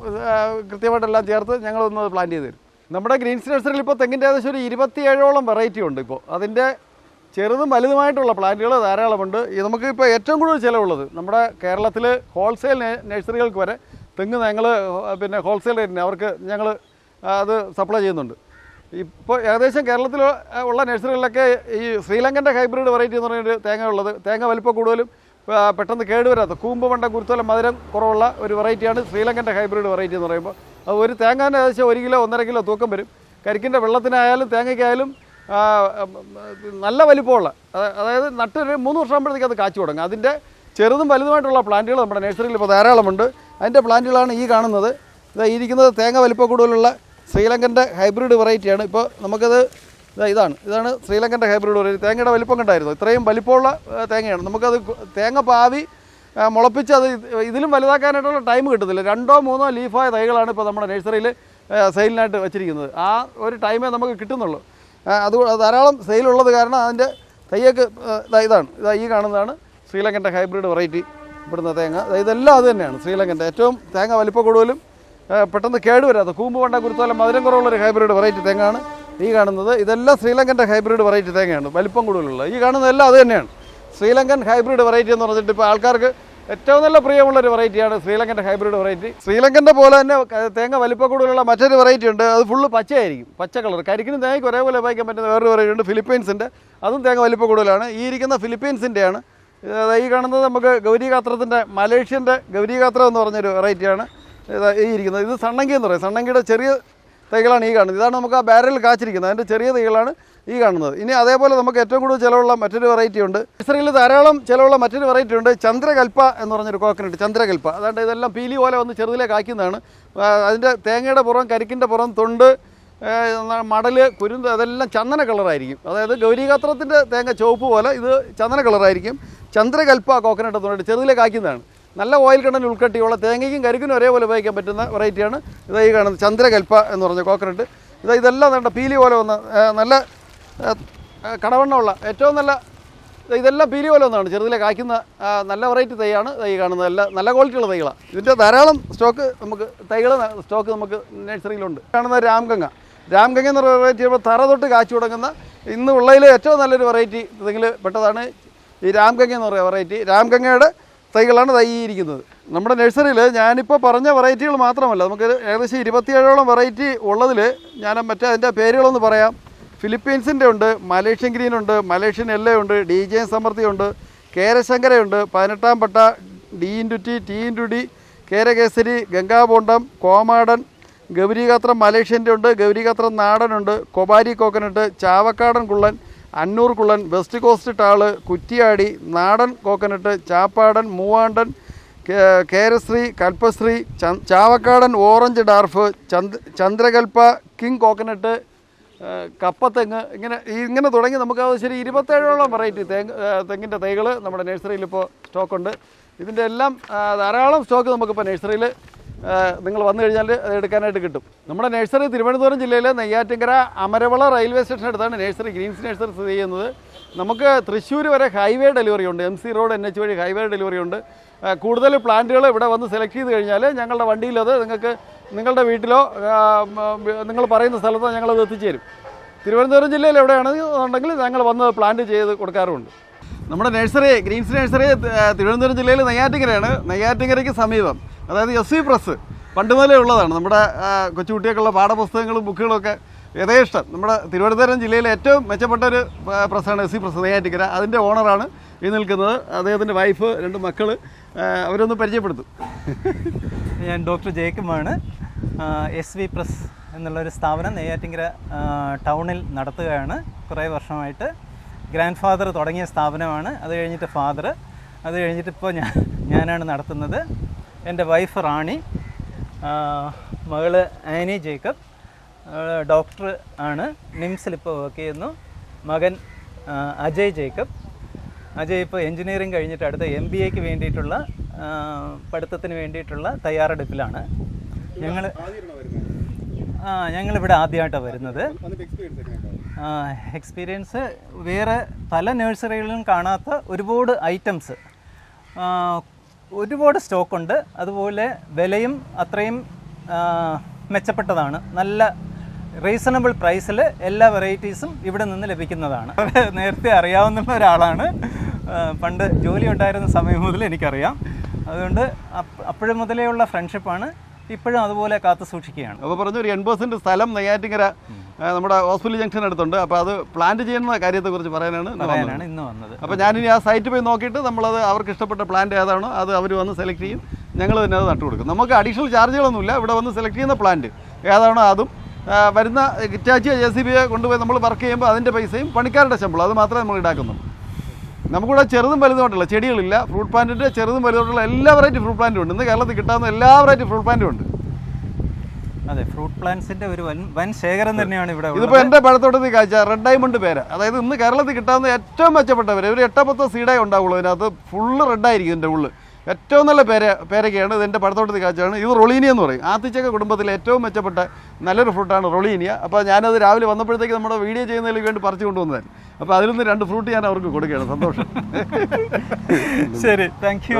കൃത്യമായിട്ടെല്ലാം ചേർത്ത് ഞങ്ങളൊന്ന് പ്ലാൻ ചെയ്ത് തരും. നമ്മുടെ ഗ്രീൻസ് നഴ്സറിയിൽ ഇപ്പോൾ തെങ്ങിൻ്റെ ഏകദേശം ഒരു 27ഓളം വെറൈറ്റി ഉണ്ട്. ഇപ്പോൾ അതിൻ്റെ ചെറുതും വലുതുമായിട്ടുള്ള പ്ലാന്റുകൾ ധാരാളമുണ്ട്. നമുക്ക് ഇപ്പോൾ ഏറ്റവും കൂടുതൽ ചിലവുള്ളത് നമ്മുടെ കേരളത്തിൽ ഹോൾസെയിൽ നഴ്സറികൾക്ക് വരെ തെങ്ങ് ഞങ്ങൾ പിന്നെ ഹോൾസെയിൽ റേറ്റിന് അവർക്ക് ഞങ്ങൾ അത് സപ്ലൈ ചെയ്യുന്നുണ്ട്. ഇപ്പോൾ ഏകദേശം കേരളത്തിൽ ഉള്ള നഴ്സറികളിലൊക്കെ ഈ ശ്രീലങ്കൻ്റെ ഹൈബ്രിഡ് വെറൈറ്റി എന്ന് പറയുന്നൊരു തേങ്ങ ഉള്ളത്. തേങ്ങ വലിപ്പം കൂടുതലും പെട്ടെന്ന് കേടുവരാത്ത കൂമ്പ് മണ്ട കുരുത്തോല മധുരം കുറവുള്ള ഒരു വെറൈറ്റിയാണ് ശ്രീലങ്കൻ്റെ ഹൈബ്രിഡ് വെറൈറ്റി എന്ന് പറയുമ്പോൾ. അത് ഒരു തേങ്ങാൻ്റെ ഏകദേശം 1 കിലോ 1.5 കിലോ തൂക്കം വരും. കരിക്കിൻ്റെ വെള്ളത്തിനായാലും തേങ്ങയ്ക്കായാലും നല്ല വലിപ്പമുള്ള, അതായത് നട്ടൊരു 3 വർഷമാകുമ്പോഴത്തേക്ക് അത് കാച്ചു തുടങ്ങും. അതിൻ്റെ ചെറുതും വലുതുമായിട്ടുള്ള പ്ലാന്റുകൾ നമ്മുടെ നഴ്സറിയിൽ ഇപ്പോൾ ധാരാളമുണ്ട്. അതിൻ്റെ പ്ലാന്റുകളാണ് ഈ കാണുന്നത്. ഇരിക്കുന്നത് തേങ്ങ വലിപ്പം കൂടുതലുള്ള ശ്രീലങ്കൻ്റെ ഹൈബ്രിഡ് വെറൈറ്റിയാണ്. ഇപ്പോൾ നമുക്കത് ഇതാണ് ശ്രീലങ്കൻ്റെ ഹൈബ്രിഡ് വെറൈറ്റി. തേങ്ങയുടെ വലിപ്പം കണ്ടായിരുന്നു, ഇത്രയും വലിപ്പമുള്ള തേങ്ങയാണ്. നമുക്കത് തേങ്ങ പാവി മുളപ്പിച്ച് അത് ഇതിലും വലുതാക്കാനായിട്ടുള്ള ടൈം കിട്ടത്തില്ല. 2 or 3 ലീഫായ തൈകളാണ് ഇപ്പോൾ നമ്മുടെ നഴ്സറിയിൽ സെയിലിനായിട്ട് വെച്ചിരിക്കുന്നത്. ആ ഒരു ടൈമേ നമുക്ക് കിട്ടുന്നുള്ളൂ. അത് ധാരാളം സെയിലുള്ളത് കാരണം അതിൻ്റെ തയ്യൊക്കെ ഇതാണ് ഈ കാണുന്നതാണ് ശ്രീലങ്കൻ്റെ ഹൈബ്രിഡ് വെറൈറ്റി. ഇവിടുന്ന് തേങ്ങ ഇതെല്ലാം അത് തന്നെയാണ് ശ്രീലങ്കൻ്റെ ഏറ്റവും തേങ്ങ വലിപ്പം കൂടുതലും പെട്ടെന്ന് കേടുവരാത്ത കൂമ്പ് കൊണ്ട കുരുത്തോല മധുരം കുറവുള്ളൊരു ഹൈബ്രിഡ് വെറൈറ്റി തേങ്ങയാണ് ഈ കാണുന്നത്. ഇതെല്ലാം ശ്രീലങ്കൻ്റെ ഹൈബ്രിഡ് വെറൈറ്റി തേങ്ങയാണ് വലിപ്പം കൂടുതലുള്ള. ഈ കാണുന്നതെല്ലാം അത് തന്നെയാണ് ശ്രീലങ്കൻ ഹൈബ്രിഡ് വെറൈറ്റി എന്ന് പറഞ്ഞിട്ട് ഇപ്പോൾ ആൾക്കാർക്ക് ഏറ്റവും നല്ല പ്രിയമുള്ളൊരു വെറൈറ്റിയാണ് ശ്രീലങ്കൻ്റെ ഹൈബ്രിഡ് വെറൈറ്റി. ശ്രീലങ്കൻ്റെ പോലെ തന്നെ തേങ്ങ വലിപ്പം കൂടുതലുള്ള മറ്റൊരു വെറൈറ്റി ഉണ്ട്. അത് ഫുള്ള് പച്ചയായിരിക്കും, പച്ച കളർ. കരിക്കിനും തേങ്ങയ്ക്ക് ഒരേപോലെ ഉപയോഗിക്കാൻ പറ്റുന്ന വേറൊരു വെറൈറ്റി ഉണ്ട്, ഫിലിപ്പീൻസിൻ്റെ. അതും തേങ്ങ വലിപ്പം കൂടുതലാണ്. ഈ ഇരിക്കുന്ന ഫിലിപ്പീൻസിൻ്റെയാണ്. ഈ കാണുന്നത് നമുക്ക് ഗൗരിഗാത്രത്തിൻ്റെ മലേഷ്യൻ്റെ ഗൗരിഗാത്രം എന്ന് പറഞ്ഞൊരു വെറൈറ്റിയാണ് ഈ ഇരിക്കുന്നത്. ഇത് സണ്ണങ്കി എന്ന് പറയും. സണ്ണങ്കിയുടെ ചെറിയ തൈകളാണ് ഈ കാണുന്നത്. ഇതാണ് നമുക്ക് ആ ബാരലിൽ കാച്ചിരിക്കുന്നത്, അതിൻ്റെ ചെറിയ തൈകളാണ് ഈ കാണുന്നത്. ഇനി അതേപോലെ നമുക്ക് ഏറ്റവും കൂടുതൽ ചിലവുള്ള മറ്റൊരു വെറൈറ്റി ഉണ്ട്. നഴ്സറിയിൽ ധാരാളം ചിലവുള്ള മറ്റൊരു വെറൈറ്റി ഉണ്ട്, ചന്ദ്രകൽപ്പ എന്ന് പറഞ്ഞൊരു കോക്കനട്ട്. ചന്ദ്രകൽപ്പ അതാണ്ട് ഇതെല്ലാം പീലി പോലെ വന്ന് ചെറുതിലേക്ക് ആക്കുന്നതാണ്. അതിൻ്റെ തേങ്ങയുടെ പുറം, കരിക്കിൻ്റെ പുറം, തൊണ്ട്, മടല്, കുരുന്ത് അതെല്ലാം ചന്ദന കളറായിരിക്കും. അതായത് ഗൗരിഗാത്രത്തിൻ്റെ തേങ്ങ ചുവപ്പ് പോലെ ഇത് ചന്ദന കളറായിരിക്കും. ചന്ദ്രകൽപ്പ കോക്കനട്ട് എന്ന് പറഞ്ഞിട്ട് ചെറുതിലേക്ക് ആക്കുന്നതാണ്. നല്ല ഓയിൽ കണ്ടന്റ് ഉൾക്കട്ടിയുള്ള തേങ്ങയ്ക്കും കരിക്കിനും ഒരേപോലെ ഉപയോഗിക്കാൻ പറ്റുന്ന വെറൈറ്റിയാണ് ഈ കാണുന്നത് ചന്ദ്രകൽപ്പ എന്ന് പറഞ്ഞ കോക്കനട്ട്. ഇതെല്ലാം വേണ്ട പീലി പോലെ വന്ന നല്ല കടവണ്ണമുള്ള ഏറ്റവും നല്ല ഇതെല്ലാം പീലി പോലെ ഒന്നാണ് ചെറുതിലേക്ക് കായ്ക്കുന്ന നല്ല വെറൈറ്റി തൈയാണ് ഈ കാണുന്നത്. നല്ല ക്വാളിറ്റിയുള്ള തൈകളാണ്. ഇതിൻ്റെ ധാരാളം സ്റ്റോക്ക് നമുക്ക് സ്റ്റോക്ക് നമുക്ക് നഴ്സറിയിലുണ്ട്. കാണുന്ന രാംഗംഗ എന്ന് പറയുന്ന വെറൈറ്റി ഇപ്പോൾ തറ തൊട്ട് കാച്ചു തുടങ്ങുന്ന ഇന്ന് ഉള്ളതിൽ ഏറ്റവും നല്ലൊരു വെറൈറ്റി ഇതിൽ പെട്ടതാണ് ഈ രാംഗംഗ എന്ന് പറയുന്ന വെറൈറ്റി. രാംഗംഗയുടെ തൈകളാണ് ഇരിക്കുന്നത് നമ്മുടെ നഴ്സറിയിൽ. ഞാനിപ്പോൾ പറഞ്ഞ വെറൈറ്റികൾ മാത്രമല്ല, നമുക്ക് ഏകദേശം 27ഓളം വെറൈറ്റി ഉള്ളതിൽ ഞാൻ അതിൻ്റെ പേരുകളൊന്ന് പറയാം. ഫിലിപ്പീൻസിൻ്റെ ഉണ്ട്, മലേഷ്യൻ ഗ്രീൻ ഉണ്ട്, മലേഷ്യൻ യെല്ലോ ഉണ്ട്, DJ സമൃദ്ധി ഉണ്ട്, കേരശങ്കരയുണ്ട്, 18 പട്ട, D*T, T*D, കേരകേസരി, ഗംഗാബോണ്ടം, കോമാടൻ, ഗൗരിഗാത്രം മലേഷ്യൻ്റെ ഉണ്ട്, ഗൗരിഗാത്രം നാടനുണ്ട്, കൊബാരി കോക്കനട്ട്, ചാവക്കാടൻ കുള്ളൻ, അന്നൂർ കുള്ളൻ, വെസ്റ്റ് കോസ്റ്റ് ടാള്, കുറ്റിയാടി, നാടൻ കോക്കനട്ട്, ചാപ്പാടൻ, മൂവാണ്ടൻ, Kerasree, Kalpashree, ചാവക്കാടൻ orange dwarf, ചന്ദ്രകൽപ്പ, king coconut, കപ്പത്തെങ്ങ്, ഇങ്ങനെ തുടങ്ങി നമുക്ക് ശരി 27ഓളം വെറൈറ്റി തെങ്ങിൻ്റെ തൈകൾ നമ്മുടെ നഴ്സറിയിൽ ഇപ്പോൾ സ്റ്റോക്കുണ്ട്. ഇതിൻ്റെ എല്ലാം ധാരാളം സ്റ്റോക്ക് നമുക്കിപ്പോൾ നഴ്സറിയിൽ നിങ്ങൾ വന്നു കഴിഞ്ഞാൽ അത് എടുക്കാനായിട്ട് കിട്ടും. നമ്മുടെ നഴ്സറി തിരുവനന്തപുരം ജില്ലയിലെ നെയ്യാറ്റിൻകര അമരവള റെയിൽവേ സ്റ്റേഷൻ അടുത്താണ് നഴ്സറി ഗ്രീൻസ് നഴ്സറി സ്ഥിതി ചെയ്യുന്നത്. നമുക്ക് തൃശ്ശൂർ വരെ ഹൈവേ ഡെലിവറി ഉണ്ട്, MC റോഡ് NH വഴി ഹൈവേ ഡെലിവറി ഉണ്ട്. കൂടുതൽ പ്ലാന്റുകൾ ഇവിടെ വന്ന് സെലക്ട് ചെയ്ത് കഴിഞ്ഞാൽ ഞങ്ങളുടെ വണ്ടിയിലത് നിങ്ങൾക്ക് നിങ്ങളുടെ വീട്ടിലോ നിങ്ങൾ പറയുന്ന സ്ഥലത്തോ ഞങ്ങളത് എത്തിച്ചേരും. തിരുവനന്തപുരം ജില്ലയിൽ എവിടെയാണെന്നുണ്ടെങ്കിൽ ഞങ്ങൾ വന്ന് പ്ലാന്റ് ചെയ്ത് കൊടുക്കാറുമുണ്ട്. നമ്മുടെ നഴ്സറി ഗ്രീൻസ് നഴ്സറി തിരുവനന്തപുരം ജില്ലയിൽ നെയ്യാറ്റിൻകരയാണ്. നെയ്യാറ്റിൻകരയ്ക്ക് സമീപം, അതായത് SV പ്രസ് പണ്ട് മുതലേ ഉള്ളതാണ്. നമ്മുടെ കൊച്ചുകുട്ടികൾക്കുള്ള പാഠപുസ്തകങ്ങളും ബുക്കുകളൊക്കെ യഥേഷ്ടം. നമ്മുടെ തിരുവനന്തപുരം ജില്ലയിലെ ഏറ്റവും മെച്ചപ്പെട്ട ഒരു പ്രസ്സാണ് SV പ്രസ് നെയ്യാറ്റിൻകര. അതിൻ്റെ ഓണറാണ് ഈ നിൽക്കുന്നത്. അദ്ദേഹത്തിൻ്റെ വൈഫ്, 2 മക്കൾ. അവരൊന്ന് പരിചയപ്പെടുത്തും. ഞാൻ ഡോക്ടർ ജേക്കബാണ്. SV പ്രസ് എന്നുള്ളൊരു സ്ഥാപനം നെയ്യാറ്റിൻകര ടൗണിൽ നടത്തുകയാണ്. കുറേ വർഷമായിട്ട് ഗ്രാൻഡ് ഫാദർ തുടങ്ങിയ സ്ഥാപനമാണ്. അത് കഴിഞ്ഞിട്ട് ഫാദർ, അത് കഴിഞ്ഞിട്ട് ഇപ്പോൾ ഞാനാണ് നടത്തുന്നത്. എൻ്റെ വൈഫ് റാണി, മകള് ആനി ജേക്കബ്, ഡോക്ടർ ആണ്, നിംസിൽ ഇപ്പോൾ വർക്ക് ചെയ്യുന്നു. മകൻ അജയ് ജേക്കബ്. അജയ് ഇപ്പോൾ എൻജിനീയറിംഗ് കഴിഞ്ഞിട്ട് അടുത്ത MBAക്ക് വേണ്ടിയിട്ടുള്ള പഠിത്തത്തിന് വേണ്ടിയിട്ടുള്ള തയ്യാറെടുപ്പിലാണ്. ഞങ്ങളിവിടെ ആദ്യമായിട്ടാണ് വരുന്നത്. എക്സ്പീരിയൻസ് വേറെ പല നഴ്സറികളിലും കാണാത്ത ഒരുപാട് ഐറ്റംസ്, ഒരുപാട് സ്റ്റോക്കുണ്ട്. അതുപോലെ വിലയും അത്രയും മെച്ചപ്പെട്ടതാണ്. നല്ല റീസണബിൾ പ്രൈസിൽ എല്ലാ വെറൈറ്റീസും ഇവിടെ നിന്ന് ലഭിക്കുന്നതാണ്. നേരത്തെ അറിയാവുന്ന ഒരാളാണ്. പണ്ട് ജോലി ഉണ്ടായിരുന്ന സമയം മുതൽ എനിക്കറിയാം. അതുകൊണ്ട് അപ്പോഴും മുതലേ ഉള്ള ഫ്രണ്ട്ഷിപ്പാണ്. ഇപ്പോഴും അതുപോലെ കാത്തു സൂക്ഷിക്കുകയാണ്. അപ്പോൾ പറഞ്ഞു ഒരു 80% സ്ഥലം നെയ്യാറ്റിങ്കര നമ്മുടെ ഹോസ്പിറ്റൽ ജംഗ്ഷൻ അടുത്തുണ്ട്. അപ്പോൾ അത് പ്ലാന്റ് ചെയ്യുന്ന കാര്യത്തെക്കുറിച്ച് പറയാനാണ് ഇന്ന് വന്നത്. അപ്പോൾ ഞാനിനി ആ സൈറ്റ് പോയി നോക്കിയിട്ട് നമ്മളത് അവർക്ക് ഇഷ്ടപ്പെട്ട പ്ലാന്റ് ഏതാണോ അത് അവർ വന്ന് സെലക്ട് ചെയ്യും, ഞങ്ങൾ തന്നെ അത് നട്ടുകൊടുക്കും. നമുക്ക് അഡീഷണൽ ചാർജുകളൊന്നുമില്ല. ഇവിടെ വന്ന് സെലക്ട് ചെയ്യുന്ന പ്ലാന്റ് ഏതാണോ അതും വരുന്ന ഹിറ്റാച്ചി JCB കൊണ്ടുപോയി നമ്മൾ വർക്ക് ചെയ്യുമ്പോൾ അതിൻ്റെ പൈസയും പണിക്കാരുടെ ശമ്പളം അത് മാത്രമേ നമ്മൾ ഈടാക്കുന്നുള്ളൂ. നമുക്കിവിടെ ചെറുതും വലുതുമായിട്ടുള്ള ചെടികളില്ല. ഫ്രൂട്ട് പ്ലാന്റിൻ്റെ ചെറുതും വലുതുമായിട്ടുള്ള എല്ലാ വെറൈറ്റി ഫ്രൂട്ട് പ്ലാന്റും ഉണ്ട്. ഇന്ന് കേരളത്തിൽ കിട്ടാവുന്ന എല്ലാ വെറൈറ്റി ഫ്രൂട്ട് പ്ലാന്റും ഉണ്ട്. അതെ, ഫ്രൂട്ട് പ്ലാന്റ്സിന്റെ ഒരു വൻ ശേഖരം തന്നെയാണ് ഇവിടെ. ഇതിപ്പോൾ എൻ്റെ പഴത്തോട്ടത്തിൽ കാഴ്ച റെഡ് ഡയമണ്ട് പേര്, അതായത് ഇന്ന് കേരളത്തിൽ കിട്ടാവുന്ന ഏറ്റവും മെച്ചപ്പെട്ട പേര്. ഒരു 8-10 സീഡേ ഉണ്ടാവുള്ളൂ. ഇതിനകത്ത് ഫുള്ള് റെഡായിരിക്കും ഇതിൻ്റെ ഉള്ളിൽ. ഏറ്റവും നല്ല പേരൊക്കെയാണ് ഇതിൻ്റെ പഴത്തോട്ടത്തിൽ കാഴ്ചയാണ്. ഇത് റൊളീനിയ എന്ന് പറയും. ആത്തിച്ചക്ക കുടുംബത്തിലെ ഏറ്റവും മെച്ചപ്പെട്ട നല്ലൊരു ഫ്രൂട്ടാണ് റൊളീനിയ. അപ്പോൾ ഞാനത് രാവിലെ വന്നപ്പോഴത്തേക്ക് നമ്മുടെ വീഡിയോ ചെയ്യുന്നതിലേക്ക് വേണ്ടി പറിച്ചു കൊണ്ടുവന്നതായിരുന്നു. അപ്പോൾ അതിൽ നിന്ന് 2 ഫ്രൂട്ട് ഞാൻ അവർക്ക് കൊടുക്കുകയാണ്. സന്തോഷം. ശരി, താങ്ക് യു.